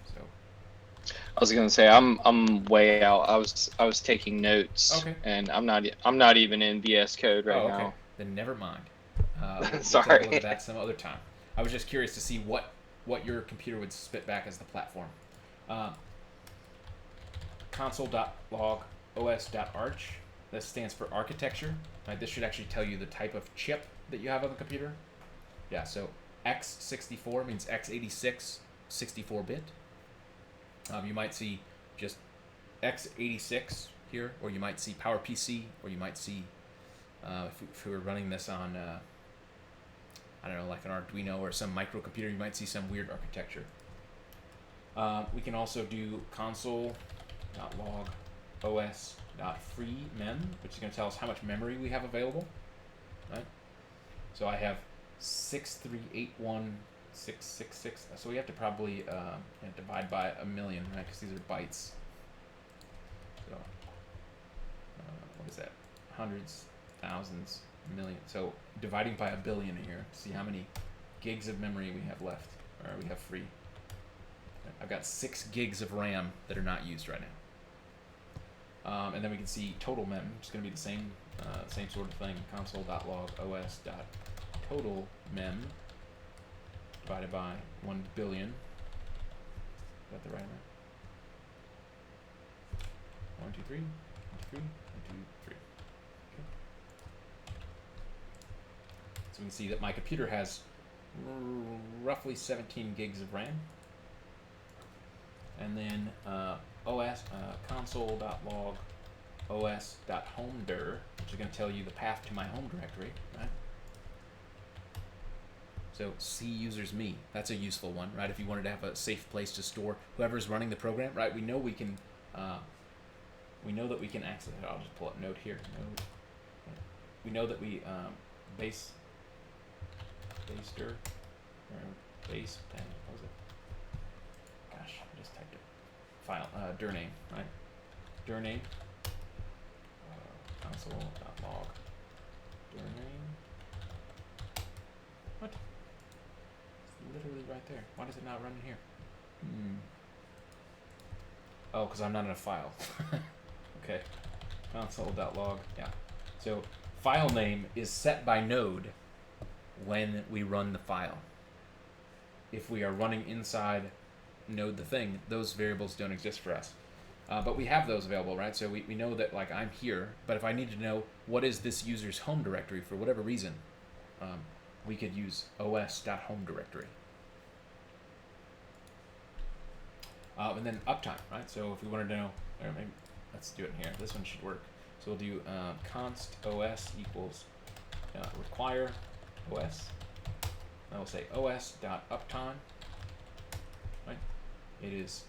So I was gonna say I'm way out. I was taking notes. Okay. And I'm not even in VS Code right okay. now. Then never mind. We'll Sorry. take a look at that some other time. I was just curious to see what your computer would spit back as the platform. Console.log os.arch. This stands for architecture. Right, this should actually tell you the type of chip that you have on the computer. Yeah, so x64 means x86, 64-bit. You might see just x86 here, or you might see PowerPC, or you might see, if we were running this on, I don't know, like an Arduino or some microcomputer, you might see some weird architecture. We can also do console.log os.freemem, which is going to tell us how much memory we have available. Right? So I have 6381666. So we have to probably divide by 1,000,000, right? Because these are bytes. So what is that? Hundreds, thousands, millions. So dividing by 1,000,000,000 here to see how many gigs of memory we have left, or we have free. I've got 6 gigs of RAM that are not used right now. And then we can see total mem, which is going to be the same sort of thing. Console.log os.total mem divided by 1,000,000,000. Is that the right amount? 1, 2, 3, 1, 2, 3, 1, 2, 3. Okay. So we can see that my computer has roughly 17 gigs of RAM. And then console.log os.homedir, which is going to tell you the path to my home directory, right? So C users me, that's a useful one, right? If you wanted to have a safe place to store whoever's running the program, right? We know that we can access it. I'll just pull up Node here. Node. We know that we base what was it? Gosh, I just typed it. File dir name, right? Dir name. Console.log dir name. What? It's literally right there. Why does it not run in here? Oh, because I'm not in a file. Okay. Console.log. Yeah. So file name is set by Node when we run the file. If we are running inside Node the thing, those variables don't exist for us. But we have those available, right? So we know that, like, I'm here, but if I need to know what is this user's home directory for whatever reason, we could use os.home-directory. And then uptime, right? So if we wanted to know, or maybe let's do it in here. This one should work. So we'll do const os equals require os. And we'll say os.uptime. Right? It is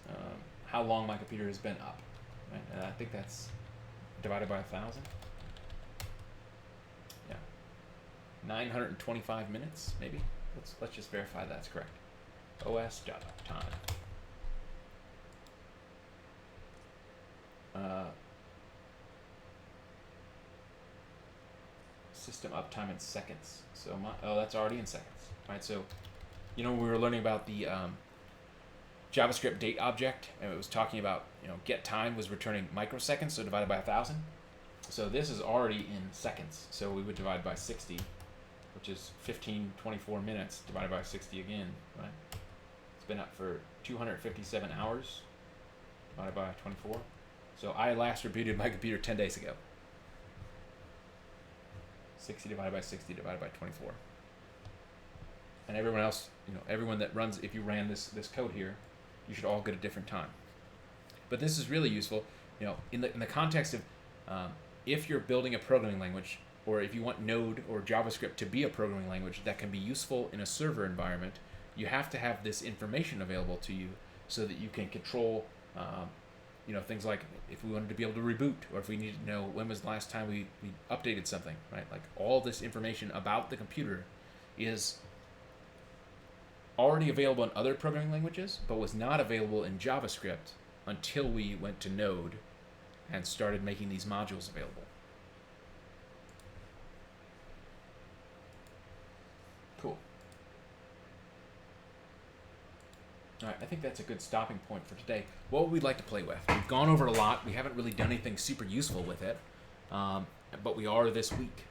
how long my computer has been up. Right? And I think that's divided by 1,000. Yeah. 925 minutes, maybe. Let's just verify that's correct. os.uptime. System uptime in seconds. So that's already in seconds. Right? So You know, we were learning about the JavaScript date object, and it was talking about, get time was returning microseconds, so divided by 1,000. So this is already in seconds, so we would divide by 60, which is 1524 minutes divided by 60 again, right? It's been up for 257 hours divided by 24. So I last rebooted my computer 10 days ago. 60 divided by 60 divided by 24. And everyone else, everyone that runs, if you ran this code here, you should all get a different time. But this is really useful, in the context of if you're building a programming language, or if you want Node or JavaScript to be a programming language that can be useful in a server environment, you have to have this information available to you so that you can control, things like if we wanted to be able to reboot, or if we needed to know when was the last time we updated something, right? Like all this information about the computer is already available in other programming languages, but was not available in JavaScript until we went to Node and started making these modules available. Cool. All right, I think that's a good stopping point for today. What would we like to play with? We've gone over it a lot. We haven't really done anything super useful with it, but we are this week.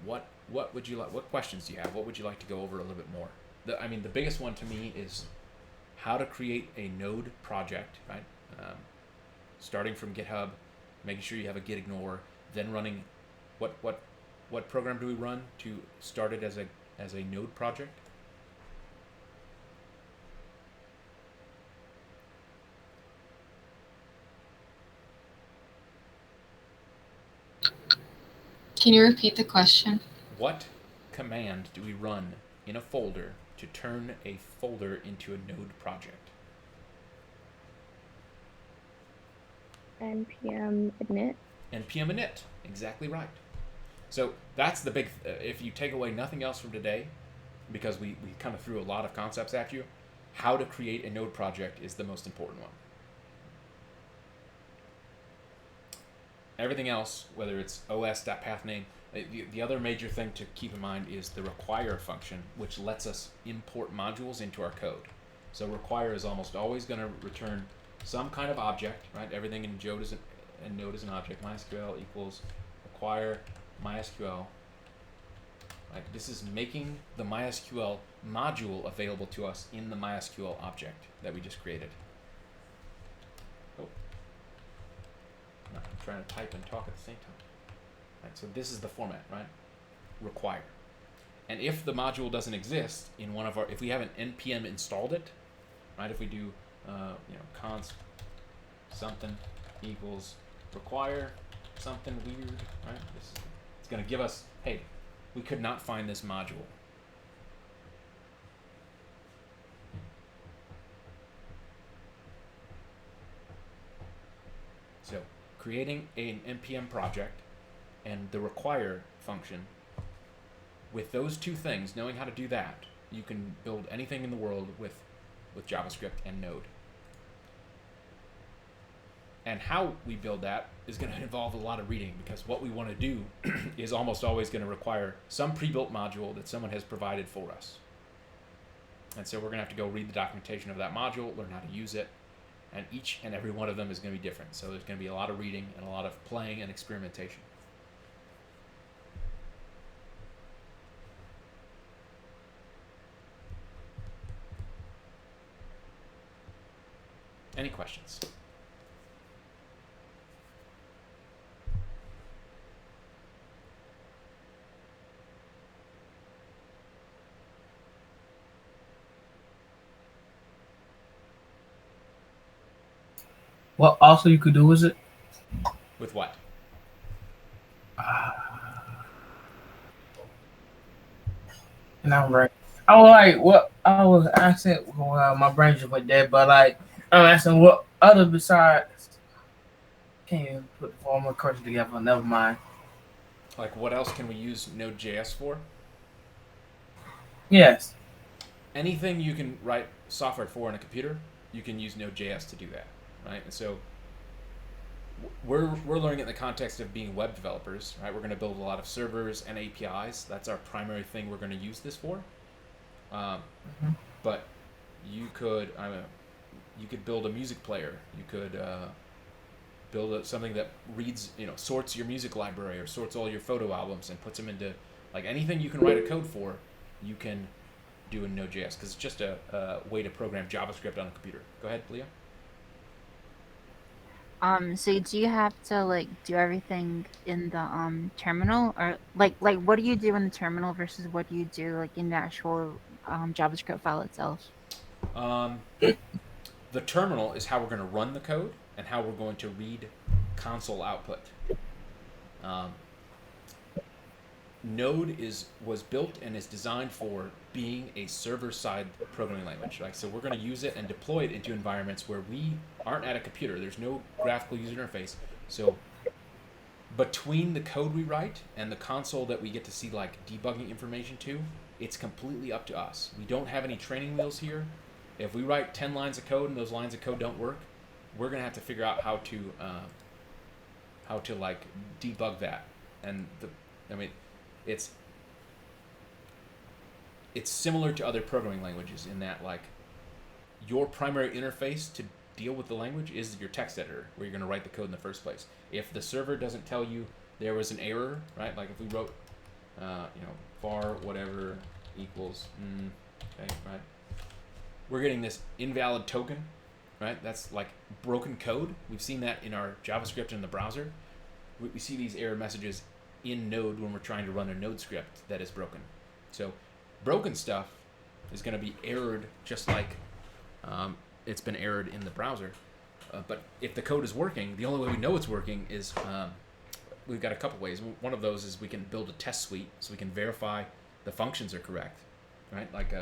What would you like? What questions do you have? What would you like to go over a little bit more? The biggest one to me is how to create a Node project, right? Starting from GitHub, making sure you have a git ignore, then running what program do we run to start it as a Node project? Can you repeat the question? What command do we run in a folder to turn a folder into a Node project? npm init. npm init, exactly right. So that's the big, if you take away nothing else from today, because we kind of threw a lot of concepts at you, how to create a Node project is the most important one. Everything else, whether it's os.pathname, the other major thing to keep in mind is the require function, which lets us import modules into our code. So require is almost always going to return some kind of object, right? Everything in Node is an object. MySQL equals require MySQL. Right? This is making the MySQL module available to us in the MySQL object that we just created. Oh. No, I'm trying to type and talk at the same time. Right, so this is the format, right? Require. And if the module doesn't exist in one of our, if we haven't npm installed it, right? If we do, const something equals require something weird, right? It's going to give us, hey, we could not find this module. So creating an npm project and the require function, with those two things, knowing how to do that, you can build anything in the world with JavaScript and Node. And how we build that is going to involve a lot of reading, because what we want to do is almost always going to require some pre-built module that someone has provided for us. And so we're going to have to go read the documentation of that module, learn how to use it, and each and every one of them is going to be different. So there's going to be a lot of reading and a lot of playing and experimentation. Any questions? What also you could do is it? With what? And I'm right. I was like, what I was asking, well, my brain just went dead, but like, I'm asking what other besides, can't even put the formal question together, never mind. Like, what else can we use NodeJS for? Yes. Anything you can write software for on a computer, you can use Node.js to do that, right? And so we're learning it in the context of being web developers, right? We're going to build a lot of servers and APIs. That's our primary thing we're going to use this for. But you could you could build a music player. You could build something that reads, sorts your music library or sorts all your photo albums and puts them into, like, anything you can write a code for, you can do in Node.js, because it's just a way to program JavaScript on a computer. Go ahead, Leah. So do you have to like do everything in the terminal, or like what do you do in the terminal versus what do you do like in the actual JavaScript file itself? The terminal is how we're going to run the code and how we're going to read console output. Node was built and is designed for being a server-side programming language. Right? So we're going to use it and deploy it into environments where we aren't at a computer. There's no graphical user interface. So between the code we write and the console that we get to see like debugging information to, it's completely up to us. We don't have any training wheels here. If we write 10 lines of code and those lines of code don't work, we're going to have to figure out how to like debug that. And it's similar to other programming languages in that, like, your primary interface to deal with the language is your text editor, where you're going to write the code in the first place. If the server doesn't tell you there was an error, right? Like if we wrote, var whatever equals, okay, right? We're getting this invalid token, right? That's like broken code. We've seen that in our JavaScript in the browser. We see these error messages in Node when we're trying to run a Node script that is broken. So broken stuff is going to be errored just like it's been errored in the browser. But if the code is working, the only way we know it's working is we've got a couple ways. One of those is we can build a test suite so we can verify the functions are correct, right? Like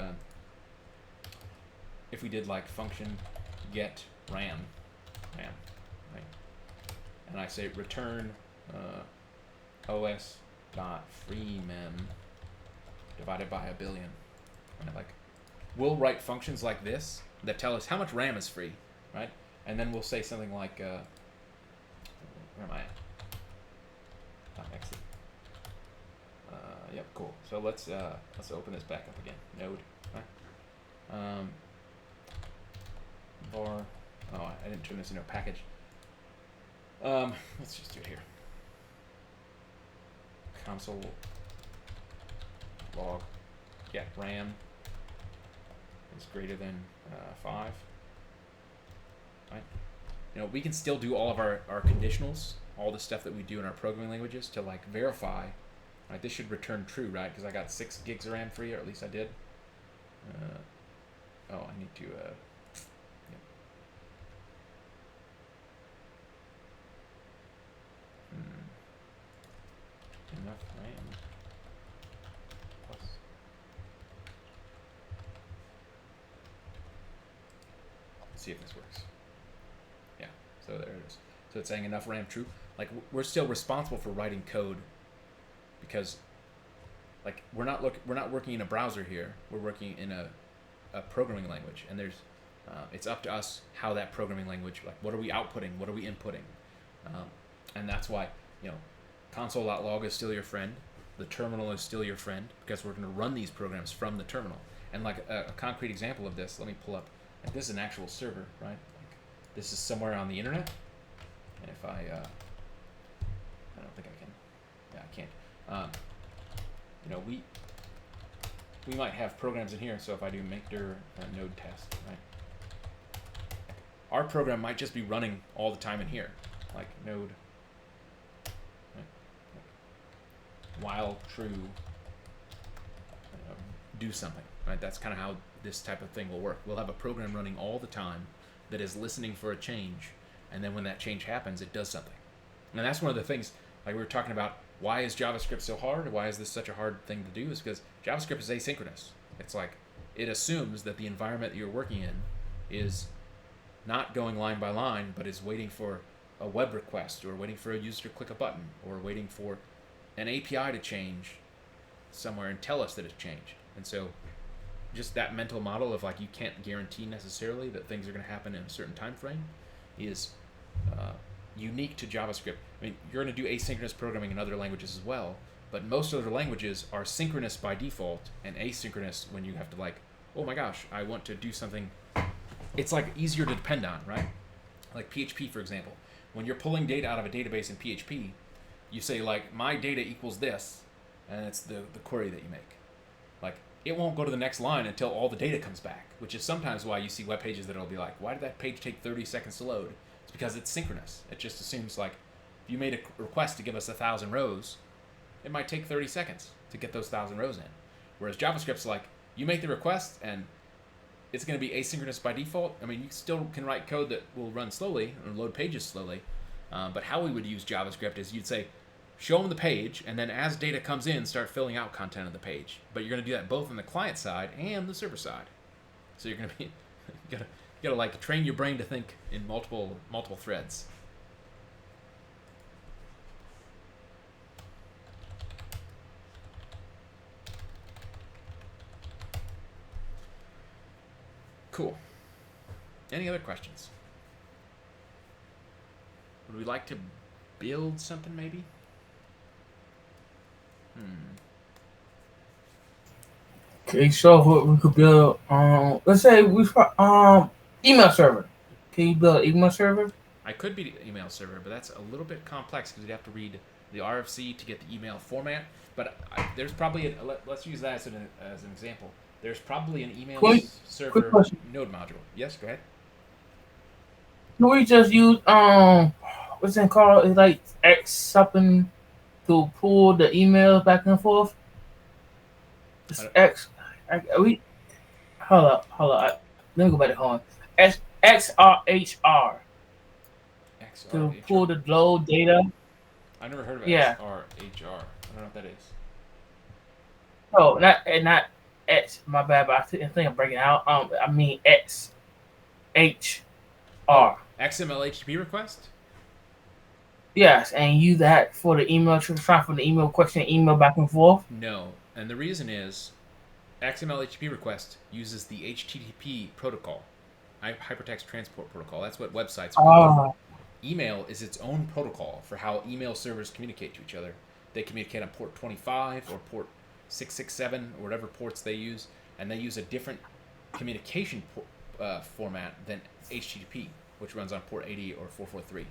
if we did like function get RAM, right? And I say return os.freemem divided by 1 billion. Right? Like, we'll write functions like this that tell us how much RAM is free, right? And then we'll say something like, where am I at? Exit. Yep, cool. So let's open this back up again. Node. Right? Var. Oh, I didn't turn this into a package. Let's just do it here. Console log get RAM is greater than 5. Right? We can still do all of our conditionals, all the stuff that we do in our programming languages to like verify. Right? This should return true, right? Because I got 6 gigs of RAM free, or at least I did. I need to. Yep. Enough RAM plus. Let's see if this works. Yeah, so there it is. So it's saying enough RAM true. Like, we're still responsible for writing code because, like, we're not working in a browser here. We're working in a programming language, and there's it's up to us how that programming language, like, what are we outputting, what are we inputting, and that's why console.log is still your friend. The terminal is still your friend because we're going to run these programs from the terminal. And like a concrete example of this, let me pull up. Like, this is an actual server, right? Like, this is somewhere on the internet. And if I don't think I can. Yeah, I can't. We might have programs in here. So if I do make dir node test, right? Our program might just be running all the time in here, like node. While true, do something, right? That's kind of how this type of thing will work. We'll have a program running all the time that is listening for a change, and then when that change happens, it does something. And that's one of the things, like we were talking about, why is JavaScript so hard? Why is this such a hard thing to do? Is because JavaScript is asynchronous. It's like, it assumes that the environment that you're working in is not going line by line, but is waiting for a web request, or waiting for a user to click a button, or waiting for an API to change somewhere and tell us that it's changed. And so just that mental model of like, you can't guarantee necessarily that things are going to happen in a certain time frame is unique to JavaScript. I mean, you're going to do asynchronous programming in other languages as well, But most other languages are synchronous by default and asynchronous when you have to like, oh my gosh, I want to do something. It's like easier to depend on, right? Like PHP, for example. When you're pulling data out of a database in PHP, you say like, my data equals this, and it's the query that you make. Like, it won't go to the next line until all the data comes back, which is sometimes why you see web pages that'll be like, why did that page take 30 seconds to load? It's because it's synchronous. It just assumes like, if you made a request to give us 1,000 rows, it might take 30 seconds to get those 1,000 rows in. Whereas JavaScript's like, you make the request and it's going to be asynchronous by default. I mean, you still can write code that will run slowly or load pages slowly. But how we would use JavaScript is you'd say, show them the page, and then as data comes in, start filling out content of the page. But you're going to do that both on the client side and the server side. So you're going to be, you gotta like train your brain to think in multiple threads. Cool. Any other questions? Would we like to build something maybe? Okay, so what we could build, let's say email server. Can you build an email server? I could be the email server, but that's a little bit complex because you'd have to read the RFC to get the email format. But there's probably let's use that as an example. There's probably an email server node module. Yes, go ahead. Can we just use what's it called? It's like X something to pull the emails back and forth. It's X. Hold up. Let me go back to home. XRHR. To pull the load data. I never heard of XRHR. I don't know what that is. Oh, not X. My bad, but I think I'm breaking out. I mean XHR. XML HTTP request? Yes, and use that for the email transfer, for the email question, email back and forth. No, and the reason is XML HTTP request uses the HTTP protocol, Hypertext Transport Protocol. That's what websites are. Email is its own protocol for how email servers communicate to each other. They communicate on port 25 or port 667 or whatever ports they use, and they use a different communication format than HTTP, which runs on port 80 or 443.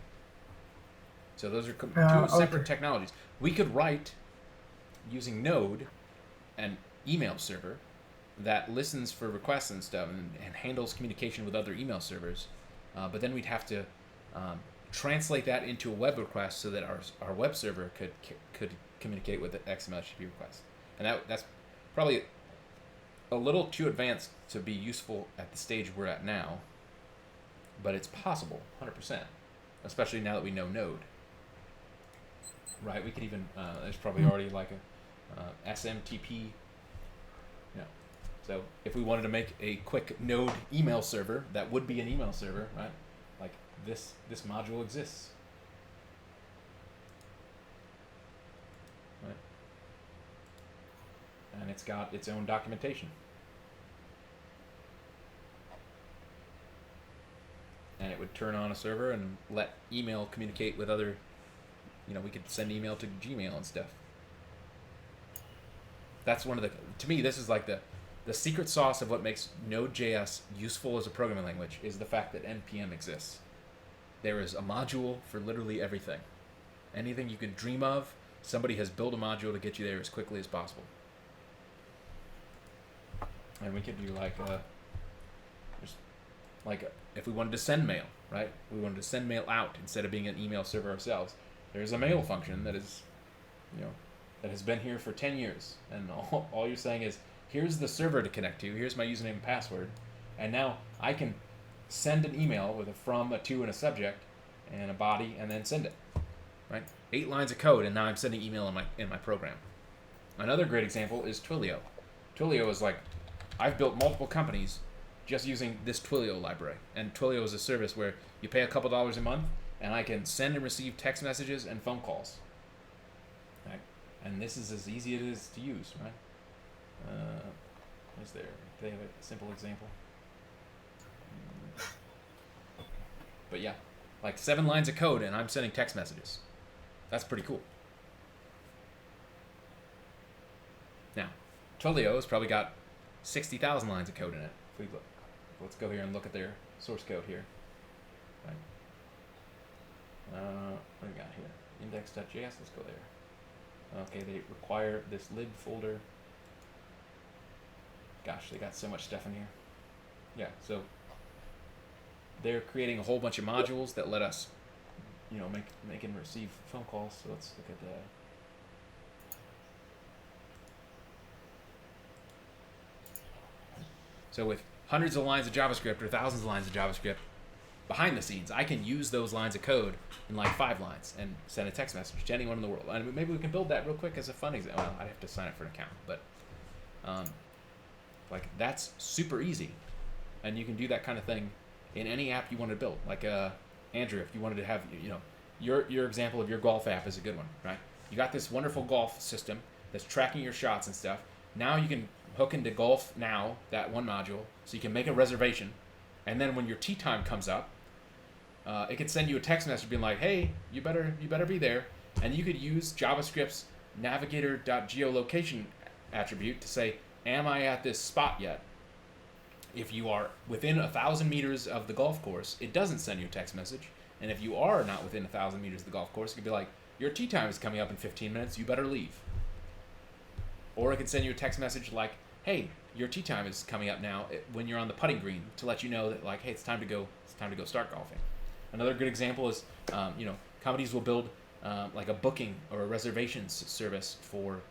So those are two separate technologies. We could write using Node an email server that listens for requests and stuff and handles communication with other email servers, but then we'd have to translate that into a web request so that our web server could communicate with the XML HTTP request. And that's probably a little too advanced to be useful at the stage we're at now, but it's possible, 100%, especially now that we know Node. Right, we could even, there's probably already like a SMTP, so if we wanted to make a quick Node email server, that would be an email server, right? Like this module exists. Right. And it's got its own documentation. And it would turn on a server and let email communicate with other, we could send email to Gmail and stuff. That's one of to me, this is like the secret sauce of what makes NodeJS useful as a programming language is the fact that NPM exists. There is a module for literally everything. Anything you could dream of, somebody has built a module to get you there as quickly as possible. And we could do if we wanted to send mail, right? We wanted to send mail out instead of being an email server ourselves. There's a mail function that is, that has been here for 10 years. And all you're saying is, here's the server to connect to, here's my username and password, and now I can send an email with a from, a to, and a subject, and a body, and then send it, right? 8 lines of code, and now I'm sending email in my program. Another great example is Twilio. Twilio is like, I've built multiple companies just using this Twilio library, and Twilio is a service where you pay a couple dollars a month, and I can send and receive text messages and phone calls. Right? And this is as easy as it is to use, right? Do they have a simple example? But yeah, like 7 lines of code and I'm sending text messages. That's pretty cool. Twilio has probably got 60,000 lines of code in it. If we look, let's go here and look at their source code here. Right. What do we got here? Index.js, let's go there. Okay, they require this lib folder. Gosh, they got so much stuff in here. Yeah, so they're creating a whole bunch of modules that let us, make and receive phone calls. So let's look at that. So with hundreds of lines of JavaScript or thousands of lines of JavaScript behind the scenes, I can use those lines of code in like 5 lines and send a text message to anyone in the world. And maybe we can build that real quick as a fun example. Well, I'd have to sign up for an account, but like that's super easy. And you can do that kind of thing in any app you want to build. Like Andrew, if you wanted to have, your example of your golf app is a good one, right? You got this wonderful golf system that's tracking your shots and stuff. Now you can hook into Golf Now, that one module, so you can make a reservation, and then when your tee time comes up, it could send you a text message being like, "Hey, you better be there," and you could use JavaScript's navigator.geolocation attribute to say, "Am I at this spot yet?" If you are within 1,000 meters of the golf course, it doesn't send you a text message, and if you are not within 1,000 meters of the golf course, it could be like, "Your tee time is coming up in 15 minutes. You better leave." Or it could send you a text message like, "Hey, your tee time is coming up now," when you're on the putting green, to let you know that like, "Hey, it's time to go start golfing." Another good example is, companies will build like a booking or a reservations service for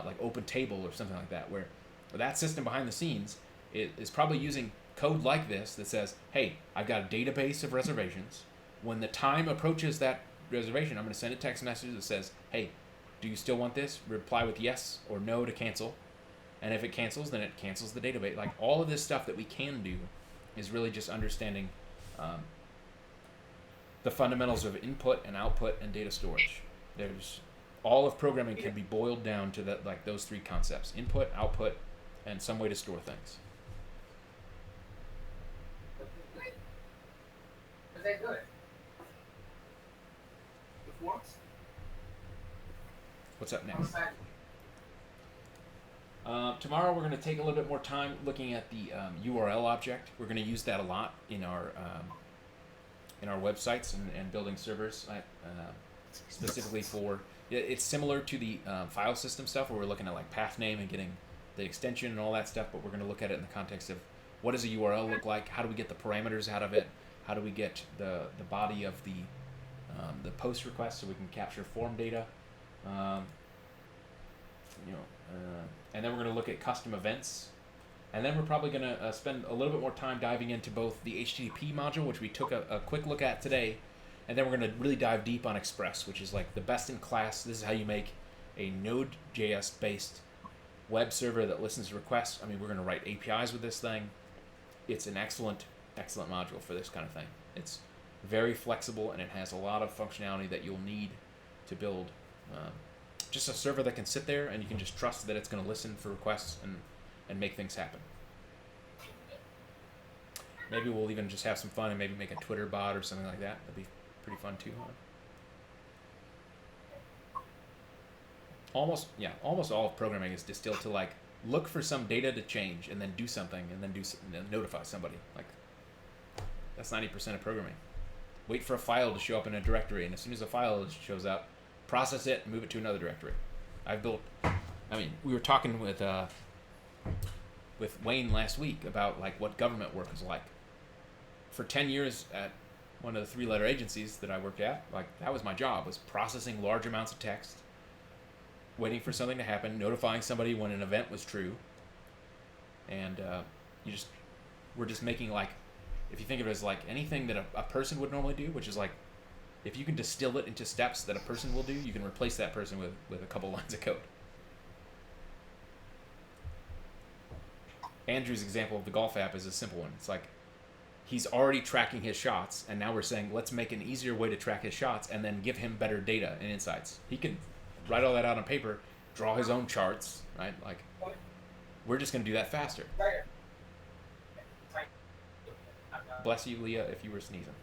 like Open Table or something like that, where that system behind the scenes is probably using code like this that says, "Hey, I've got a database of reservations. When the time approaches that reservation, I'm going to send a text message that says, 'Hey, do you still want this?' Reply with yes or no to cancel. And if it cancels, then it cancels the database." Like all of this stuff that we can do is really just understanding the fundamentals of input and output and data storage. There's all of programming can be boiled down to that, like those 3 concepts: input, output, and some way to store things. Is that good? What's up next? Tomorrow we're going to take a little bit more time looking at the URL object. We're going to use that a lot in our websites and building servers, specifically for. It's similar to the file system stuff where we're looking at like path name and getting the extension and all that stuff, but we're going to look at it in the context of what does a URL look like? How do we get the parameters out of it? How do we get the body of the post request so we can capture form data? And then we're going to look at custom events, and then we're probably going to spend a little bit more time diving into both the HTTP module, which we took a quick look at today, and then we're going to really dive deep on Express, which is like the best in class. This is how you make a Node.js based web server that listens to requests. I mean, we're going to write APIs with this thing. It's an excellent module for this kind of thing. It's very flexible, and it has a lot of functionality that you'll need to build just a server that can sit there and you can just trust that it's going to listen for requests and make things happen. Maybe we'll even just have some fun and maybe make a Twitter bot or something like that. That'd be pretty fun too, huh? Almost all of programming is distilled to like look for some data to change and then do something and then notify somebody. Like that's 90% of programming. Wait for a file to show up in a directory, and as soon as a file shows up, process it and move it to another directory. We were talking with Wayne last week about like what government work is like. For 10 years at one of the 3-letter agencies that I worked at, like that was my job, was processing large amounts of text, waiting for something to happen, notifying somebody when an event was true, and we're just making like, if you think of it as like anything that a person would normally do, which is like, if you can distill it into steps that a person will do, you can replace that person with a couple lines of code. Andrew's example of the golf app is a simple one. It's like he's already tracking his shots, and now we're saying let's make an easier way to track his shots and then give him better data and insights. He can write all that out on paper, draw his own charts, right? Like we're just going to do that faster. Bless you, Leah, if you were sneezing.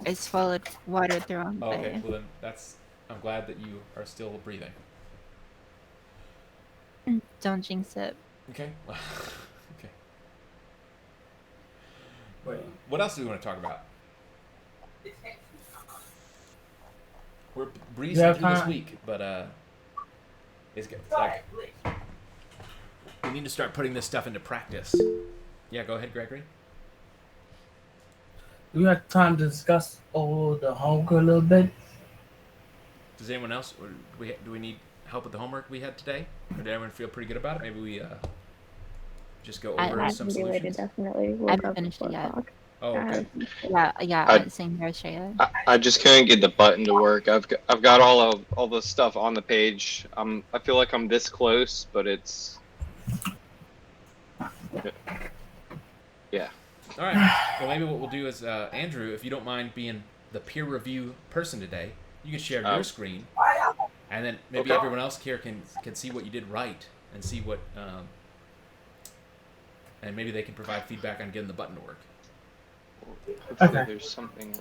I swallowed water through them. Oh, okay, well then I'm glad that you are still breathing. Don't jinx it. Okay. Okay. Wait. What else do we want to talk about? We're breezing Yeah, through this fine. week, but it's good. Like we need to start putting this stuff into practice. Yeah, go ahead, Gregory. Do we have time to discuss the homework a little bit? Does anyone else, or do we need help with the homework we had today? Or did everyone feel pretty good about it? Maybe we just go over I some can do it solutions. definitely. I Woke haven't up at finished it 4 yet. o'clock. Oh, okay. Yeah, same here, Shreya. I just couldn't get the button to work. I've got all the stuff on the page. I feel like I'm this close, but it's yeah. All right. Well, maybe what we'll do is, Andrew, if you don't mind being the peer review person today, you can share your screen, and then maybe Okay. everyone else here can see what you did right and see what, and maybe they can provide feedback on getting the button to work. Hopefully Okay. there's something.